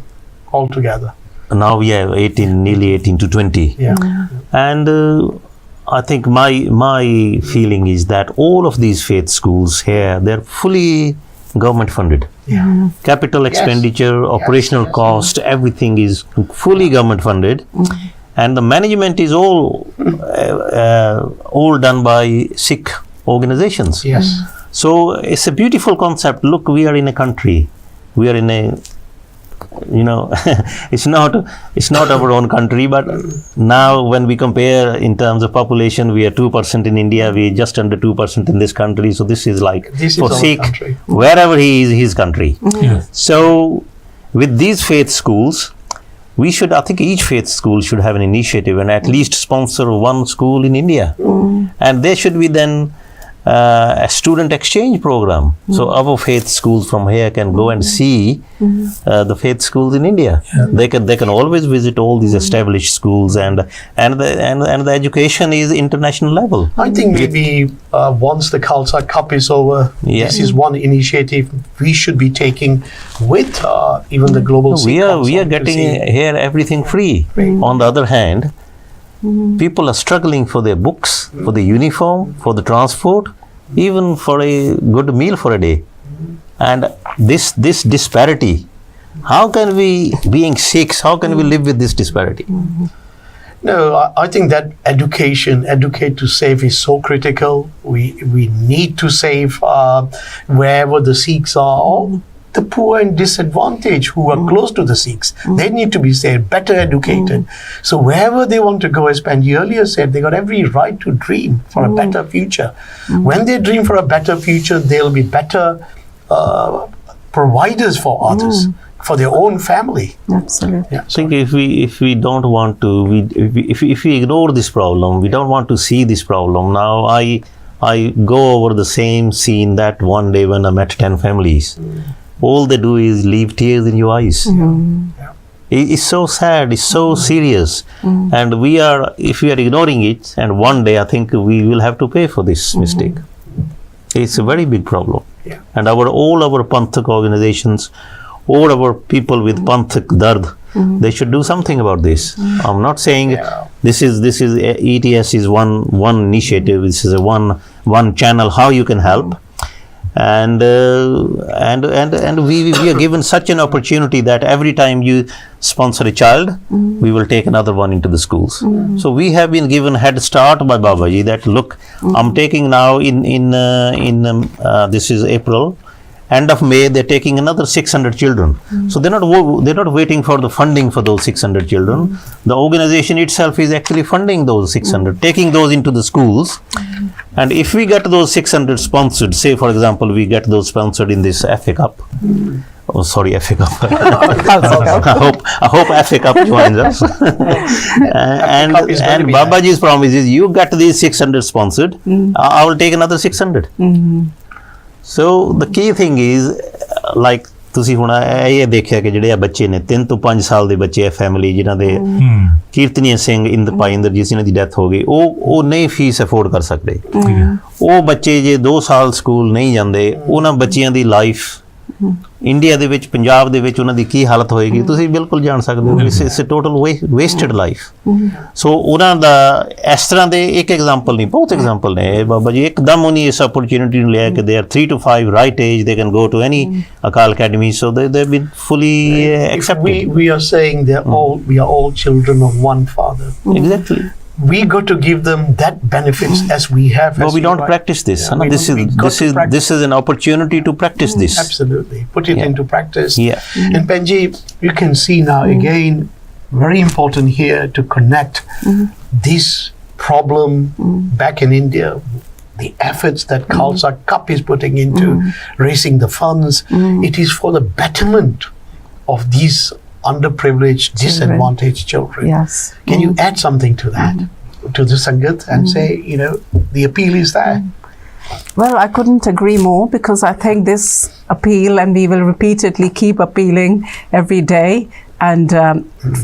altogether. Now we have 18, nearly 18 to 20. Yeah. And I think my feeling is that all of these faith schools here, they're fully government funded. Yeah. Capital expenditure, operational cost, everything is fully government funded. And the management is all done by Sikh organizations. Yes. So it's a beautiful concept. Look, we are in a country. We are in a, it's not our own country, but now when we compare in terms of population, we are 2% in India, we are just under 2% in this country. So this is like, for Sikh, country. wherever he is, his country. Yes. So with these faith schools, I think each faith school should have an initiative and at least sponsor one school in India. And there should be then a student exchange program. So our faith schools from here can go and see the faith schools in India. They can always visit all these established schools, and the education is international level. I think maybe once the Khalsa Cup is over, this is one initiative we should be taking with even the global. We are getting here everything free. On the other hand, people are struggling for their books, for the uniform, for the transport, even for a good meal for a day. And this disparity, how can we, being Sikhs, how can we live with this disparity? No, I think that educate to save is so critical. We need to save wherever the Sikhs are, or the poor and disadvantaged who are close to the Sikhs. They need to be saved, better educated. So wherever they want to go, as Panji earlier said, they got every right to dream for a better future. When they dream for a better future, they'll be better providers for others, for their own family. Absolutely. Yeah, I think if we don't want to, if we ignore this problem, we don't want to see this problem. Now I go over the same scene that one day when I met 10 families. All they do is leave tears in your eyes. It's so sad, it's so serious. And if we are ignoring it, and one day I think we will have to pay for this mistake. It's a very big problem. Yeah. And all our Panthak organizations, all our people with Panthak Dard, they should do something about this. I'm not saying this is ETS is one initiative. This is a one channel how you can help, and we are given such an opportunity that every time you sponsor a child, we will take another one into the schools. So we have been given head start by Babaji that look, I'm taking now in this is April. End of May, they're taking another 600 children. So they're not waiting for the funding for those 600 children. The organization itself is actually funding those 600, taking those into the schools. And if we get those 600 sponsored, say for example, we get those sponsored in this FA Cup. Oh, sorry, FA Cup. I hope FA Cup joins us. and Babaji's promise is, you get these 600 sponsored, I will take another 600. So the key thing is, like ਤੁਸੀਂ ਹੁਣ ਇਹ ਦੇਖਿਆ ਕਿ ਜਿਹੜੇ ਆ ਬੱਚੇ ਨੇ 3 ਤੋਂ 5 ਸਾਲ ਦੇ ਬੱਚੇ ਆ ਫੈਮਿਲੀ ਜਿਨ੍ਹਾਂ ਦੇ ਕੀਰਤਨੀय ਸਿੰਘ ਇੰਦਰਜੀਤ ਸਿੰਘ ਦੀ ਡੈਥ ਹੋ ਗਈ, ਉਹ ਨਹੀਂ ਫੀਸ ਅਫੋਰਡ ਕਰ ਸਕਦੇ। ਉਹ ਬੱਚੇ ਜੇ 2 ਸਾਲ ਸਕੂਲ ਨਹੀਂ ਜਾਂਦੇ, ਉਹਨਾਂ ਬੱਚਿਆਂ ਦੀ ਲਾਈਫ ਇੰਡੀਆ ਦੇ ਵਿੱਚ, ਪੰਜਾਬ ਦੇ ਵਿੱਚ ਉਹਨਾਂ ਦੀ ਕੀ ਹਾਲਤ ਹੋਏਗੀ ਤੁਸੀਂ ਬਿਲਕੁਲ ਜਾਣ ਸਕਦੇ ਹੋ। It's total wasted life. So ਉਹਨਾਂ ਦਾ ਇਸ ਤਰ੍ਹਾਂ ਦੇ ਇੱਕ ਐਗਜ਼ਾਮਪਲ ਨਹੀਂ, ਬਹੁਤ ਐਗਜ਼ਾਮਪਲ ਨੇ। ਬਾਬਾ ਜੀ ਇੱਕਦਮ ਉਹਨੇ ਇਸ ਓਪਰਚੁਨਿਟੀ ਨੂੰ ਲਿਆ ਕਿ they are 3 to 5 right age, they can go to any Akal Academy, so they have been fully accepted. We are saying we are all children of one father. Exactly. We got to give them that benefits as we have. No, we don't practice this. Yeah, this is an opportunity to practice this. Absolutely, put it into practice. Yeah. And Benji, you can see now again, very important here to connect this problem back in India. The efforts that Khalsa Cup is putting into raising the funds, it is for the betterment of these underprivileged, disadvantaged children. Yes. Can you add something to that, to the Sangat, and say, the appeal is there? Well, I couldn't agree more, because I think this appeal, and we will repeatedly keep appealing every day, and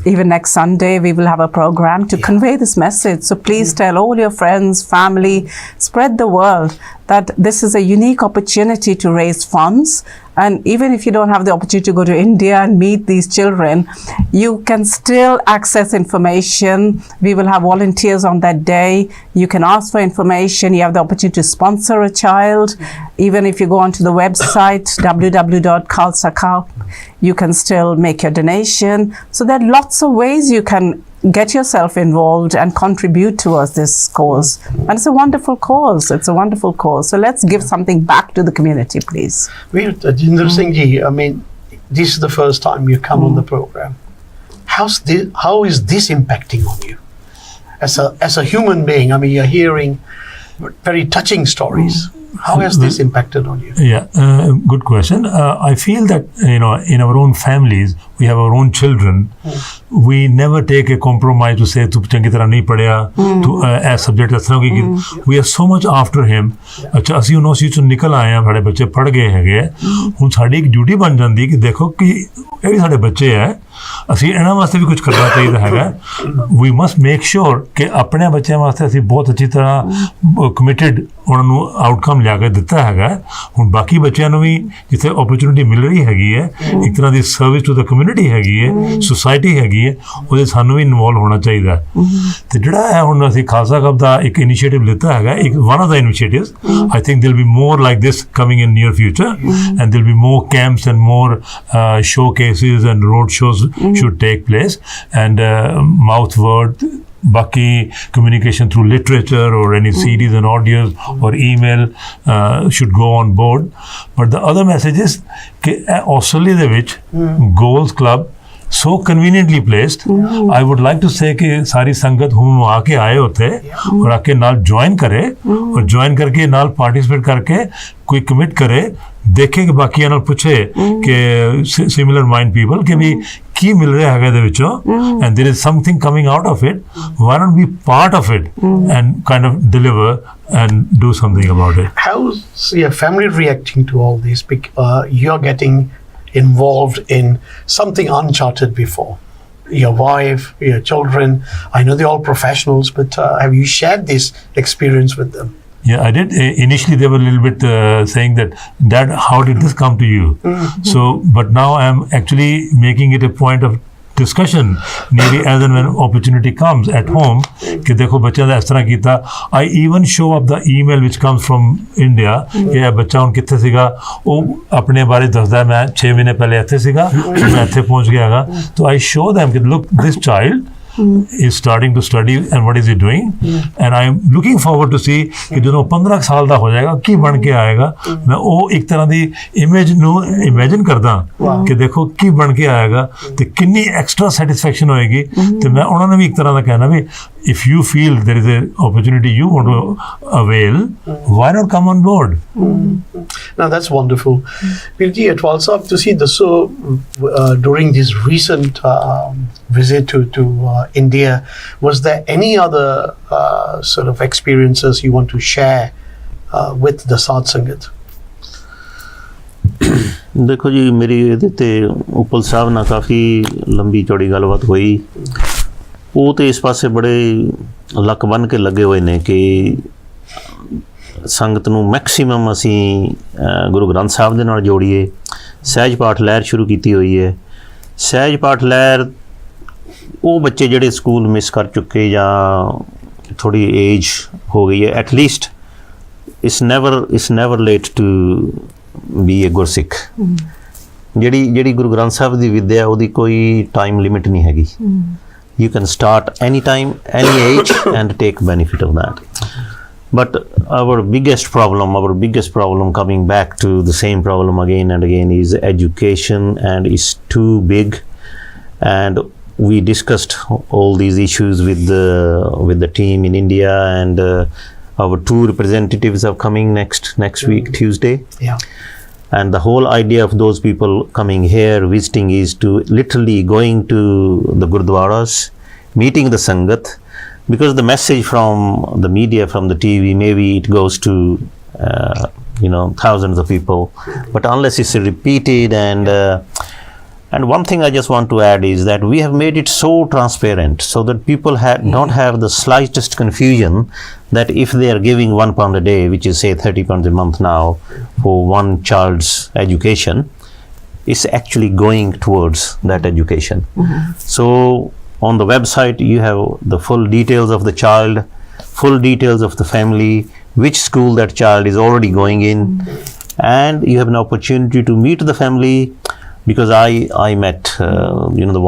even next Sunday we will have a program to convey this message. So please tell all your friends, family, spread the word that this is a unique opportunity to raise funds. And even if you don't have the opportunity to go to India and meet these children, you can still access information. We will have volunteers on that day. You can ask for information. You have the opportunity to sponsor a child. Even if you go onto the website, www.khalsa.com, you can still make your donation. So there are lots of ways you can get yourself involved and contribute towards this cause. And it's a wonderful cause. It's a wonderful cause. So let's give something back to the community, please. Jinder Singh ji, I mean, this is the first time you come on the program. How is this impacting on you as a human being? I mean, you're hearing very touching stories. How has this impacted on you? Yeah, good question. I feel that in our own families, we have our own children. We never take a compromise to say, "Tu changi tarah nahi padhya, tu as subject as tarah ki." We are so much after him. अच्छा ਅਸੀਂ ਉਹਨੂੰ ਸੀ ਚੋਂ ਨਿਕਲ ਆਏ ਆ, ਸਾਡੇ ਬੱਚੇ ਪੜ ਗਏ ਹੈਗੇ, ਹੁਣ ਸਾਡੀ ਇੱਕ ਡਿਊਟੀ ਬਣ ਜਾਂਦੀ ਕਿ ਦੇਖੋ ਕਿ ਇਹ ਵੀ ਸਾਡੇ ਬੱਚੇ ਹੈ, ਅਸੀਂ ਇਹਨਾਂ ਵਾਸਤੇ ਵੀ ਕੁਝ ਕਰਨਾ ਚਾਹੀਦਾ ਹੈਗਾ। ਵੀ ਮਸਟ ਮੇਕ ਸ਼ੋਰ ਕਿ ਆਪਣੇ ਬੱਚਿਆਂ ਵਾਸਤੇ ਅਸੀਂ ਬਹੁਤ ਅੱਛੀ ਤਰ੍ਹਾਂ ਕਮਿਟਡ ਉਹਨਾਂ ਨੂੰ ਆਊਟਕਮ ਲਿਆ ਕੇ ਦਿੱਤਾ ਹੈਗਾ। ਹੁਣ ਬਾਕੀ ਬੱਚਿਆਂ ਨੂੰ ਵੀ ਜਿੱਥੇ ਓਪਰਚੁਨਿਟੀ ਮਿਲ ਰਹੀ ਹੈਗੀ ਹੈ, ਇੱਕ ਤਰ੍ਹਾਂ ਦੀ ਸਰਵਿਸ ਟੂ ਦਾ ਕਮਿਊਨਿਟੀ ਹੈਗੀ ਹੈ, ਸੁਸਾਇਟੀ ਹੈਗੀ ਹੈ, ਉਹਦੇ ਸਾਨੂੰ ਵੀ ਇਨਵੋਲਵ ਹੋਣਾ ਚਾਹੀਦਾ। ਅਤੇ ਜਿਹੜਾ ਹੈ ਹੁਣ ਅਸੀਂ ਖਾਲਸਾ ਕੱਪ ਦਾ ਇੱਕ ਇਨੀਸ਼ੀਏਟਿਵ ਲਿੱਤਾ ਹੈਗਾ, ਇੱਕ one of the initiatives. I think there'll be more like this coming in near future, and there'll be more camps and more showcases and road shows should take place, and mouth word बाकी communication through literature or any CDs and audios or email should go on board. But the other message is कि Australia ਦੇ ਵਿੱਚ Goals Club so conveniently placed. I would like to say कि सारी संगत हम आके आए होते और आके नाल ज्वाइन करे और ज्वाइन करके नाल पार्टिसिपेट करके कोई कमिट करे, देखे कि बाकी नाल पूछे कि सिमिलर माइंड पीपल कि भी की मिल रहा है ਇਹਦੇ ਵਿੱਚੋਂ and there is something coming out of it, why not be part of it and kind of deliver and do something about it. How's your family reacting to all this? You're getting involved in something uncharted before. Your wife, your children, I know they're all professionals, but have you shared this experience with them? Yeah, I did. Initially, they were a little bit saying that, Dad, how did this come to you? So, but now I'm actually making it a point of discussion nearly as and when opportunity comes at home कि देखो बच्चा ने इस तरह कीता. I even show up the email which comes from India कि बच्चा उन कित्थे सीगा वो अपने बारे दसदा है, मैं 6 महीने पहले ਇੱਥੇ ਸੀਗਾ मैं ਇੱਥੇ पहुंच गया. तो I show them कि look, this child is starting to study and what is he doing, and I am looking forward to see कि ਜਦੋਂ 15 ਸਾਲ ਦਾ ਹੋ ਜਾਏਗਾ ਕੀ ਬਣ ਕੇ ਆਏਗਾ. ਮੈਂ ਉਹ ਇੱਕ ਤਰ੍ਹਾਂ ਦੀ ਇਮੇਜ ਨੂੰ ਇਮੇਜਿਨ ਕਰਦਾ ਕਿ ਦੇਖੋ ਕੀ ਬਣ ਕੇ ਆਏਗਾ ਤੇ ਕਿੰਨੀ ਐਕਸਟਰਾ ਸੈਟੀਸਫੈਕਸ਼ਨ ਹੋਏਗੀ. ਤੇ ਮੈਂ ਉਹਨਾਂ ਨੂੰ ਵੀ ਇੱਕ ਤਰ੍ਹਾਂ ਦਾ ਕਹਿਣਾ ਵੀ if you feel there is an opportunity you want to avail, why not come on board? Now that's wonderful. Birji, it was up to see this. So during this recent visit to India, was there any other sort of experiences you want to share with the Sadh Sangat? ਦੇਖੋ ਜੀ, ਮੇਰੀ ਇਹਦੇ ਤੇ ਉਪਲ ਸਾਹਿਬ ਨਾਲ ਕਾਫੀ ਲੰਬੀ ਚੌੜੀ ਗੱਲਬਾਤ ਹੋਈ. ਉਹ ਤੇ ਇਸ ਪਾਸੇ ਬੜੇ ਲੱਕ ਬੰਨ੍ਹ ਕੇ ਲੱਗੇ ਹੋਏ ਨੇ ਕਿ ਸੰਗਤ ਨੂੰ ਮੈਕਸੀਮਮ ਅਸੀਂ ਗੁਰੂ ਗ੍ਰੰਥ ਸਾਹਿਬ ਦੇ ਨਾਲ ਜੋੜੀਏ. ਸਹਿਜ ਪਾਠ ਲਹਿਰ ਸ਼ੁਰੂ ਕੀਤੀ ਹੋਈ ਹੈ. ਸਹਿਜ ਪਾਠ ਲਹਿਰ ਉਹ ਬੱਚੇ ਜਿਹੜੇ ਸਕੂਲ ਮਿਸ ਕਰ ਚੁੱਕੇ ਜਾਂ ਥੋੜ੍ਹੀ ਏਜ ਹੋ ਗਈ ਹੈ, at least it's never late to be a Gursikh. ਜਿਹੜੀ ਗੁਰੂ ਗ੍ਰੰਥ ਸਾਹਿਬ ਦੀ ਵਿੱਦਿਆ ਉਹਦੀ ਕੋਈ ਟਾਈਮ ਲਿਮਿਟ ਨਹੀਂ ਹੈਗੀ. You can start anytime, any age and take benefit of that. But our biggest problem coming back to the same problem again and again is education, and it's too big. And we discussed all these issues with the team in India, and our 2 representatives are coming next week, Tuesday. Yeah. And the whole idea of those people coming here, visiting, is to literally going to the gurdwaras, meeting the Sangat, because the message from the media, from the TV, maybe it goes to thousands of people, but unless it's repeated and one thing I just want to add is that we have made it so transparent so that people don't have the slightest confusion that if they are giving £1 a day, which is say £30 a month now, for one child's education, it's actually going towards that education. So on the website you have the full details of the child, full details of the family, which school that child is already going in, and you have an opportunity to meet the family. Because I met the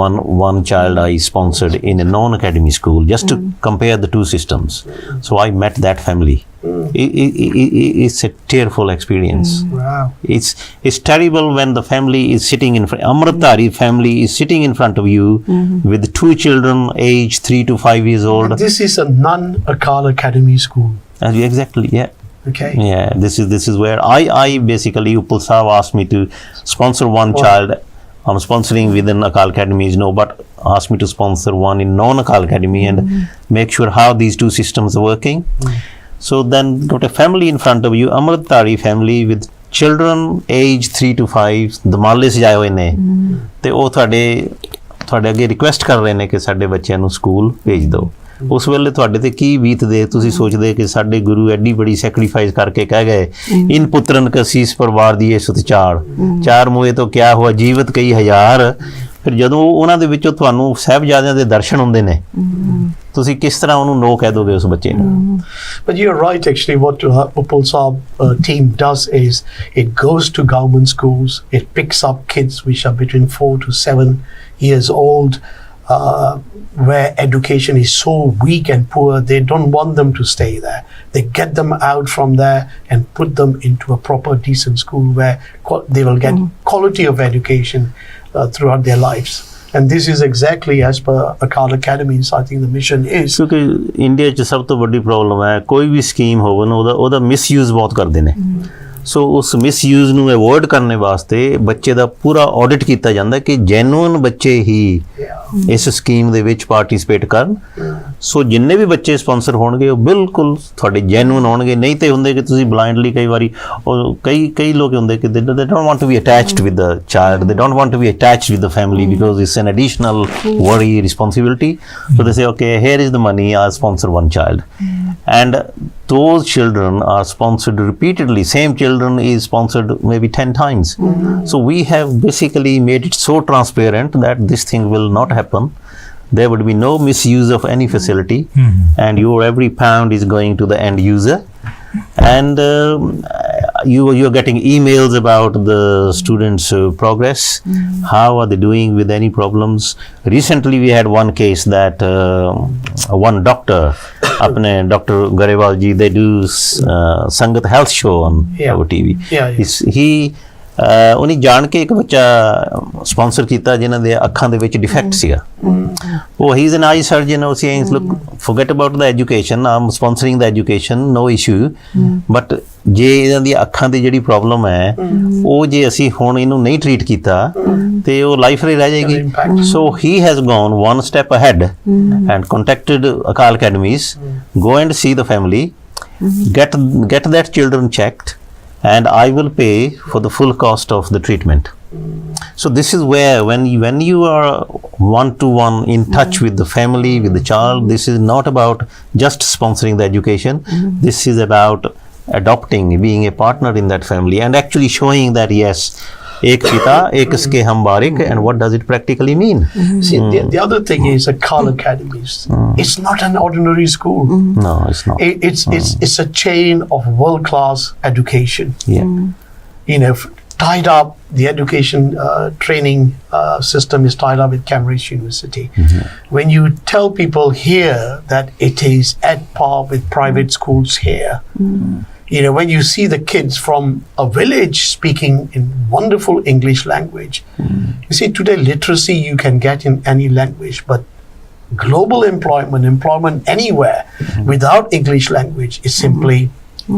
one child I sponsored in a non-academy school just to compare the two systems. So I met that family. It's a tearful experience. Wow. It's terrible when the family is sitting in front. Amritdhari family is sitting in front of you with 2 children aged 3 to 5 years old. And this is a non-Akal Academy school. Exactly, yeah. Okay. Yeah, this is where I basically, Upal Saab asked me to sponsor one child. I'm sponsoring within Akal Academies, but asked me to sponsor one in non-Akal Academy and make sure how these two systems are working. So then got a family in front of you, Amritdhari family with children aged 3 to 5, ਦਮਾਲੇ ਸਜਾਏ ਹੋਏ ਨੇ ਤੇ ਉਹ ਤੁਹਾਡੇ ਅੱਗੇ request ਕਰ ਰਹੇ ਨੇ ਕਿ ਸਾਡੇ ਬੱਚਿਆਂ ਨੂੰ ਸਕੂਲ ਭੇਜ ਦਿਓ. ਉਸ ਵੇਲੇ ਤੁਹਾਡੇ ਤੇ ਕੀ ਬੀਤਦੇ, ਤੁਸੀਂ ਸੋਚਦੇ ਕਿ ਸਾਡੇ ਗੁਰੂ ਐਡੀ ਬੜੀ ਸੈਕਰੀਫਾਈਸ ਕਰਕੇ ਕਹਿ ਗਏ ਇਨ ਪੁੱਤਰਨ ਕਸੀਸ ਪਰਿਵਾਰ ਦੀ ਸੁਤ ਚਾਰ ਮੋਏ ਤੋਂ ਕਿਆ ਹੋਇਆ ਜੀਵਤ ਕਈ ਹਜ਼ਾਰ. ਫਿਰ ਜਦੋਂ ਉਹਨਾਂ ਦੇ ਵਿੱਚੋਂ ਤੁਹਾਨੂੰ ਸਾਹਿਬਜ਼ਾਦਿਆਂ ਦੇ ਦਰਸ਼ਨ ਹੁੰਦੇ ਨੇ, ਤੁਸੀਂ ਕਿਸ ਤਰ੍ਹਾਂ ਉਹਨੂੰ ਨੋ ਕਹਿ ਦੋਗੇ ਉਸ ਬੱਚੇ ਨੂੰ? But you're right, actually. What Upal Saab team does is it goes to government schools, it picks up kids which are between 4 to 7 years old, where education is so weak and poor, they don't want them to stay there. They get them out from there and put them into a proper, decent school where they will get quality of education throughout their lives. And this is exactly as per Akal Academies, I think the mission is. ਕਿਉਂਕਿ India 'ਚ ਸਭ ਤੋਂ ਵੱਡੀ problem ਹੈ ਕੋਈ ਵੀ scheme ਹੋਵੇ ਨਾ ਉਹਦਾ ਮਿਸਯੂਜ਼ ਬਹੁਤ ਕਰਦੇ ਨੇ ਸੋ ਉਸ ਮਿਸਯੂਜ਼ ਨੂੰ ਅਵੋਇਡ ਕਰਨ ਵਾਸਤੇ ਬੱਚੇ ਦਾ ਪੂਰਾ ਆਡਿਟ ਕੀਤਾ ਜਾਂਦਾ ਕਿ ਜੈਨੂਇਨ ਬੱਚੇ ਹੀ ਇਸ ਸਕੀਮ ਦੇ ਵਿੱਚ ਪਾਰਟਿਸਿਪੇਟ ਕਰਨ ਸੋ ਜਿੰਨੇ ਵੀ ਬੱਚੇ ਸਪਾਂਸਰ ਹੋਣਗੇ ਉਹ ਬਿਲਕੁਲ ਤੁਹਾਡੇ ਜੈਨੂਇਨ ਹੋਣਗੇ ਨਹੀਂ ਤੇ ਹੁੰਦੇ ਕਿ ਤੁਸੀਂ ਬਲਾਈਂਡਲੀ ਕਈ ਵਾਰੀ ਕਈ ਲੋਕ ਹੁੰਦੇ ਕਿ they don't want to be attached with the child, they don't want to be attached with the family because it's an additional worry, responsibility. So they say, okay, here is the money, I'll sponsor one child. And those children are sponsored repeatedly. Same children is sponsored maybe 10 times. So we have basically made it so transparent that this thing will not happen. There would be no misuse of any facility, and your every pound is going to the end user. And you're getting emails about the students' progress. How are they doing with any problems? Recently, we had one case that one doctor, Dr. Garewal ji, they do Sangat health show on our TV. He ਉਹਨੇ ਜਾਣ ਕੇ ਇੱਕ ਬੱਚਾ sponsor ਕੀਤਾ ਜਿਨ੍ਹਾਂ ਦੇ ਅੱਖਾਂ ਦੇ ਵਿੱਚ ਡਿਫੈਕਟ ਸੀਗਾ ਉਹ ਹੀ ਇਜ਼ ਐਨ ਆਈ ਸਰਜਨ ਉਹ saying look forget about the education um sponsoring the education no issue but ਜੇ ਇਹਨਾਂ ਦੀ ਅੱਖਾਂ ਦੀ ਜਿਹੜੀ ਪ੍ਰੋਬਲਮ ਹੈ ਉਹ ਜੇ ਅਸੀਂ ਹੁਣ ਇਹਨੂੰ ਨਹੀਂ ਟਰੀਟ ਕੀਤਾ ਤੇ ਉਹ ਲਾਈਫ ਲਈ ਰਹਿ ਜਾਏਗੀ so he has gone one step ahead and contacted Akal academies go and see the family get that children checked and I will pay for the full cost of the treatment. So this is where when you are one-to-one in touch with the family, with the child, this is not about just sponsoring the education. This is about adopting, being a partner in that family and actually showing that yes, ek pita, ek iske hum barik, and what does it practically mean? See, the other thing is Akal Academies. It's not an ordinary school. No, it's not. It's a chain of world-class education. Yeah. You know, tied up, the education training system is tied up with Cambridge University. When you tell people here that it is at par with private schools here, you know, when you see the kids from a village speaking in wonderful English language, you see today literacy you can get in any language, but global employment anywhere without English language is simply,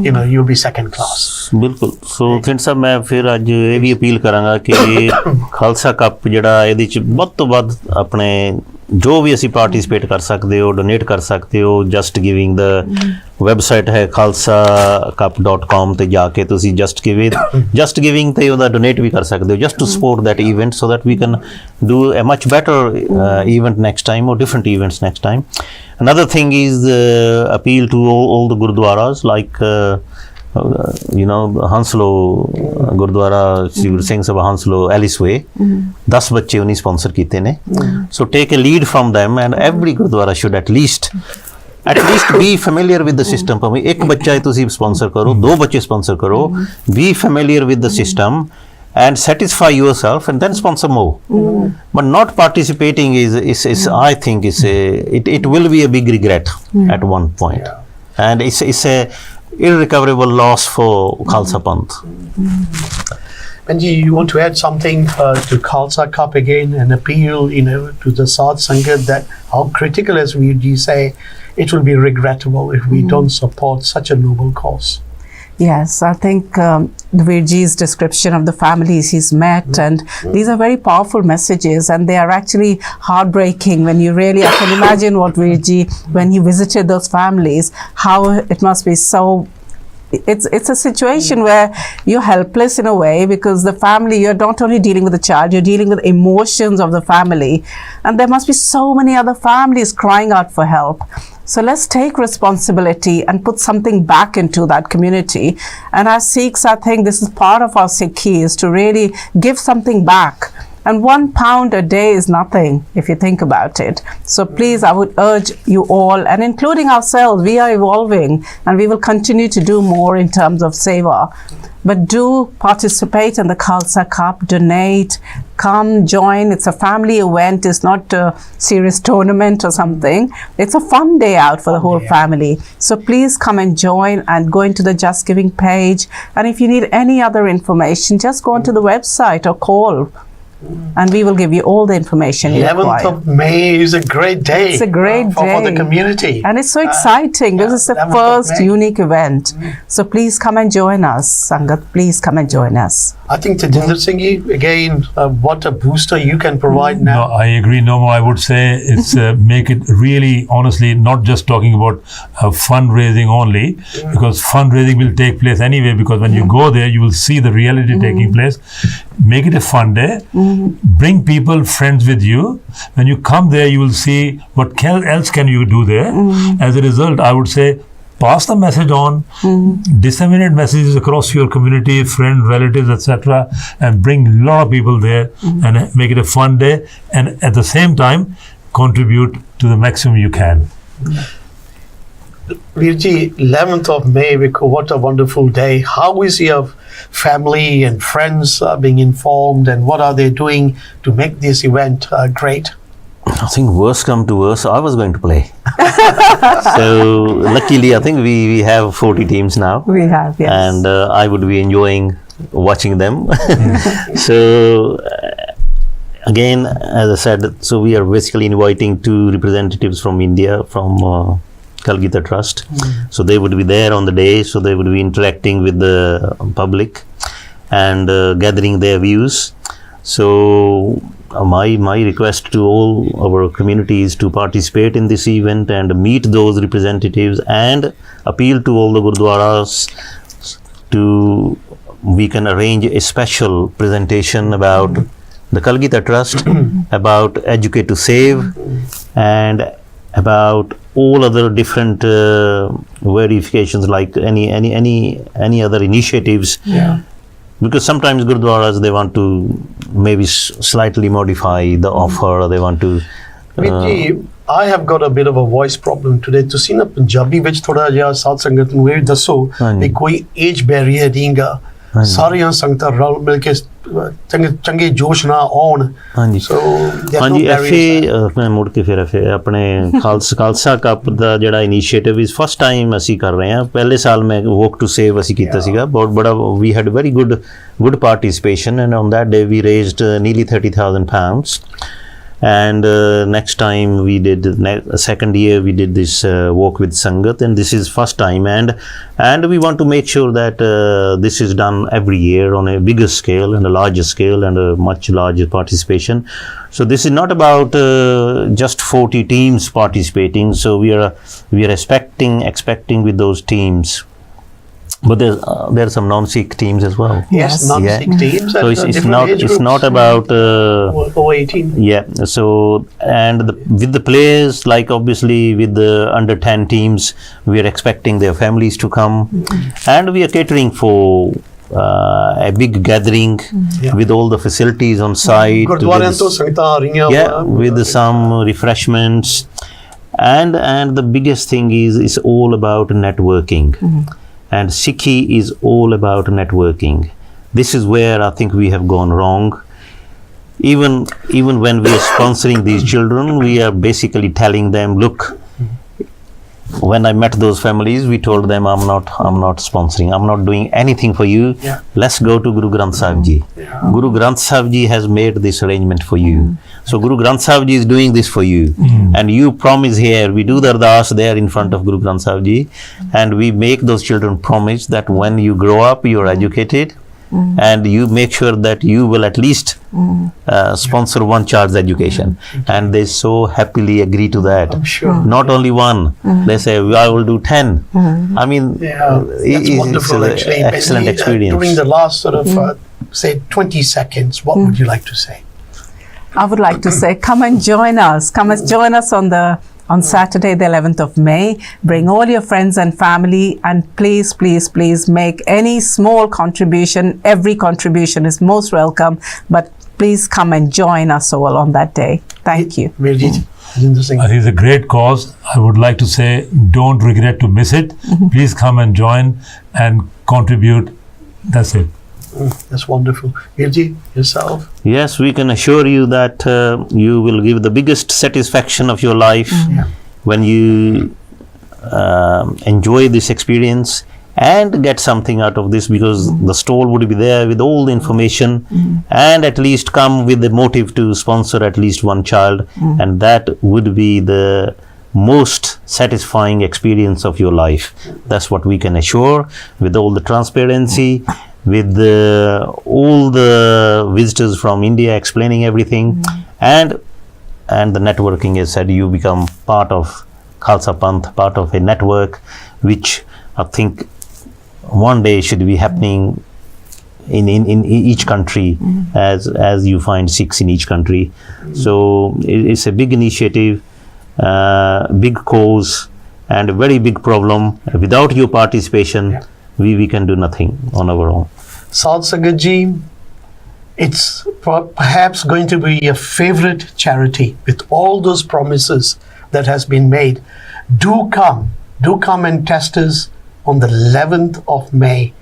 you know, you'll be second class. ਬਿਲਕੁਲ ਸੋ ਖਿੰਡ ਸਾਹਿਬ ਮੈਂ ਫਿਰ ਅੱਜ ਇਹ ਵੀ appeal ਕਰਾਂਗਾ ਕਿ Khalsa cup ਜਿਹੜਾ ਇਹਦੇ 'ਚ ਵੱਧ ਤੋਂ ਵੱਧ ਆਪਣੇ ਜੋ ਵੀ ਅਸੀਂ ਪਾਰਟਿਸਿਪੇਟ ਕਰ ਸਕਦੇ ਹੋ ਡੋਨੇਟ ਕਰ ਸਕਦੇ ਹੋ ਜਸਟ ਗਿਵਿੰਗ ਦਾ ਵੈਬਸਾਈਟ ਹੈ khalsakap.com ਤੇ ਜਾ ਕੇ ਤੁਸੀਂ ਜਸਟ ਗਿਵਿੰਗ ਤੇ ਉਹਦਾ ਡੋਨੇਟ ਵੀ ਕਰ ਸਕਦੇ ਹੋ just to support that event so that we can do a much better event next time or different events next time. Another thing is appeal to all the gurdwaras like you know Hanslow Gurdwara Sri Guru Singh Sabha Hanslow Alice Way 10 ਬੱਚੇ ਉਹਨੇ sponsor ਕੀਤੇ ਨੇ so take a lead from them and every Gurdwara should at least be familiar with the system. ਭਾਵੇਂ ਇੱਕ ਬੱਚਾ ਹੀ ਤੁਸੀਂ sponsor ਕਰੋ 2 ਬੱਚੇ ਸਪਾਂਸਰ ਕਰੋ be familiar with the system and satisfy yourself and then sponsor more. But not participating is I think it will be a big regret at one point. And it's a irrecoverable loss for Khalsa Panth. Benji, you want to add something to Khalsa Cup again, an appeal, you know, to the Sadh Sangat that how critical, as we say, it will be regrettable if we don't support such a noble cause. Yes, I think Virji's description of the families he's met, and these are very powerful messages, and they are actually heartbreaking when you really, I can imagine what Virji, when he visited those families, how it must be so. It's a situation where you're helpless in a way because the family, you're not only dealing with the child, you're dealing with emotions of the family, and there must be so many other families crying out for help. So let's take responsibility and put something back into that community. And as Sikhs, I think this is part of our Sikhi is to really give something back And £1 a day is nothing if you think about it. So please, I would urge you all, and including ourselves, we are evolving and we will continue to do more in terms of seva. But do participate in the Khalsa Cup, donate, come, join. It's a family event. It's not a serious tournament or something. It's a fun day out for the whole family. So please come and join and go into the Just Giving page. And if you need any other information, just go onto the website or call. And we will give you all the information you 11th require. of May is a great day. It's a great for the day. community. And it's so exciting because it's the 11th of first May. unique event. So please come and join us. Sangat, please come and join us. I think Tejinder Singh, again, what a booster you can provide No, now. I agree. No more. I would say it's make it really, honestly, not just talking about fundraising only, because fundraising will take place anyway. Because when you go there, you will see the reality taking place. Make it a fun day. Bring people, friends with you. When you come there, you will see what else can you do there. As a result, I would say, pass the message on, disseminate messages across your community, friends, relatives, etc., and bring a lot of people there and make it a fun day, and at the same time contribute to the maximum you can. Virji, 11th of May, what a wonderful day. How is your family and friends being informed, and what are they doing to make this event great? I think worst come to worst, I was going to play. So luckily, I think we have 40 teams now. We have, yes. And I would be enjoying watching them. So again, as I said, so we are basically inviting 2 representatives from India, from Kalgita Trust. So they would be there on the day, so they would be interacting with the public and gathering their views. So my request to all our communities to participate in this event and meet those representatives, and appeal to all the gurdwaras to we can arrange a special presentation about the Kalgita Trust, about Educate to Save, and about all other different verifications, like any other initiatives. Yeah. Because sometimes gurdwaras, they want to maybe slightly modify the offer, or they want to Virji, I have got a bit of a voice problem today. ਤੁਸੀਂ ਨਾ ਪੰਜਾਬੀ ਵਿੱਚ ਥੋੜਾ ਜਿਹਾ ਸਾਧ ਸੰਗਤ ਨੂੰ ਇਹ ਦੱਸੋ ਕਿ ਕੋਈ ਏਜ ਬੈਰੀਅਰ ਨਹੀਂਗਾ, ਸਾਰੀਆਂ ਸੰਗਤਾਂ ਰਲ ਮਿਲ ਕੇ ਚੰਗੇ ਜੋਸ਼ ਨਾਲ ਆਉਣ। ਹਾਂਜੀ So there are no ਹਾਂਜੀ barriers there. ਮੈਂ ਮੁੜ ਕੇ ਫਿਰ ਆਪਣੇ ਖਾਲਸਾ ਕੱਪ ਦਾ ਜਿਹੜਾ ਇਨੀਸ਼ੀਏਟਿਵ ਇਸ ਫਸਟ ਟਾਈਮ ਅਸੀਂ ਕਰ ਰਹੇ ਹਾਂ। ਪਹਿਲੇ ਸਾਲ ਮੈਂ ਵੋਕ ਟੂ ਸੇਵ ਅਸੀਂ ਕੀਤਾ ਸੀਗਾ, ਬਹੁਤ ਬੜਾ, we had very good participation, and on that day we raised nearly 30,000 pounds. And next time we did, second year we did this walk with Sangat, and this is first time, and we want to make sure that this is done every year on a bigger scale and a larger scale and a much larger participation. So this is not about just 40 teams participating. So we are expecting with those teams. But there are some non-Sikh teams as well. Yes, non-Sikh teams. So at it's different age groups. not about over 18. yeah. So and with the players, like obviously with the under 10 teams, we are expecting their families to come, and we are catering for a big gathering with all the facilities on site. ਗੁਰਦੁਆਰਿਆਂ ਤੋਂ ਸੰਗਤਾਂ ਆ ਰਹੀਆਂ Yeah, with some refreshments, and the biggest thing is all about networking. And Sikhi is all about networking. This is where I think we have gone wrong. Even when we are sponsoring these children, we are basically telling them, look, when I met those families, we told them, I'm not sponsoring, I'm not doing anything for you. Yeah. Let's go to Guru Granth Sahib Ji. Guru Granth Sahib Ji has made this arrangement for you. So Guru Granth Sahib Ji is doing this for you. And you promise here, we do the ardas there in front of Guru Granth Sahib Ji, and we make those children promise that when you grow up, you are educated, and you make sure that you will at least sponsor one child's education. And they so happily agree to that. I'm sure. Not only one, they say, I will do 10. I mean, That's wonderful, it's actually. an excellent experience. During the last sort of, say, 20 seconds, what would you like to say? I would like to say, come and join us. Come and join us on Saturday, the 11th of May. Bring all your friends and family, and please make any small contribution. Every contribution is most welcome, but please come and join us all on that day. Thank you. Veerji, Rajinder Singh. It is a great cause. I would like to say, don't regret to miss it. Please come and join and contribute. That's it. That's wonderful. Veerji, yourself. Yes, we can assure you that you will give the biggest satisfaction of your life when you enjoy this experience and get something out of this, because the stall would be there with all the information and at least come with the motive to sponsor at least one child, and that would be the most satisfying experience of your life. That's what we can assure, with all the transparency, with all the visitors from India explaining everything, and the networking. As said, you become part of Khalsa Panth, part of a network which I think one day should be happening in each country, as you find Sikhs in each country. So it's a big initiative, big cause, and a very big problem. Without your participation, we can do nothing on our own. Sadh Sangat ji, it's perhaps going to be a favorite charity with all those promises that has been made. Do come and test us on the 11th of May.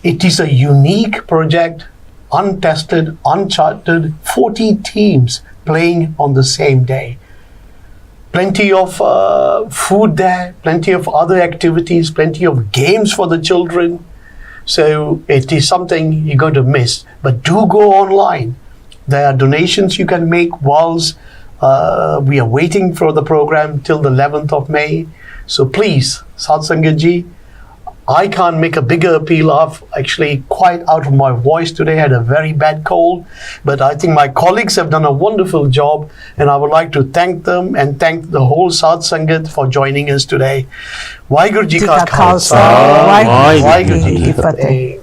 It is a unique project, untested, uncharted, 40 teams playing on the same day. Plenty of food there, plenty of other activities, plenty of games for the children. So it is something you're going to miss. But do go online. There are donations you can make whilst we are waiting for the program till the 11th of May. So please, Sadh Sangat ji, I can't make a bigger appeal. I've actually quite out of my voice today, had a very bad cold, but I think my colleagues have done a wonderful job, and I would like to thank them and thank the whole Sadh Sangat for joining us today. Waheguru ji ka Khalsa, Waheguru ji ki Fateh.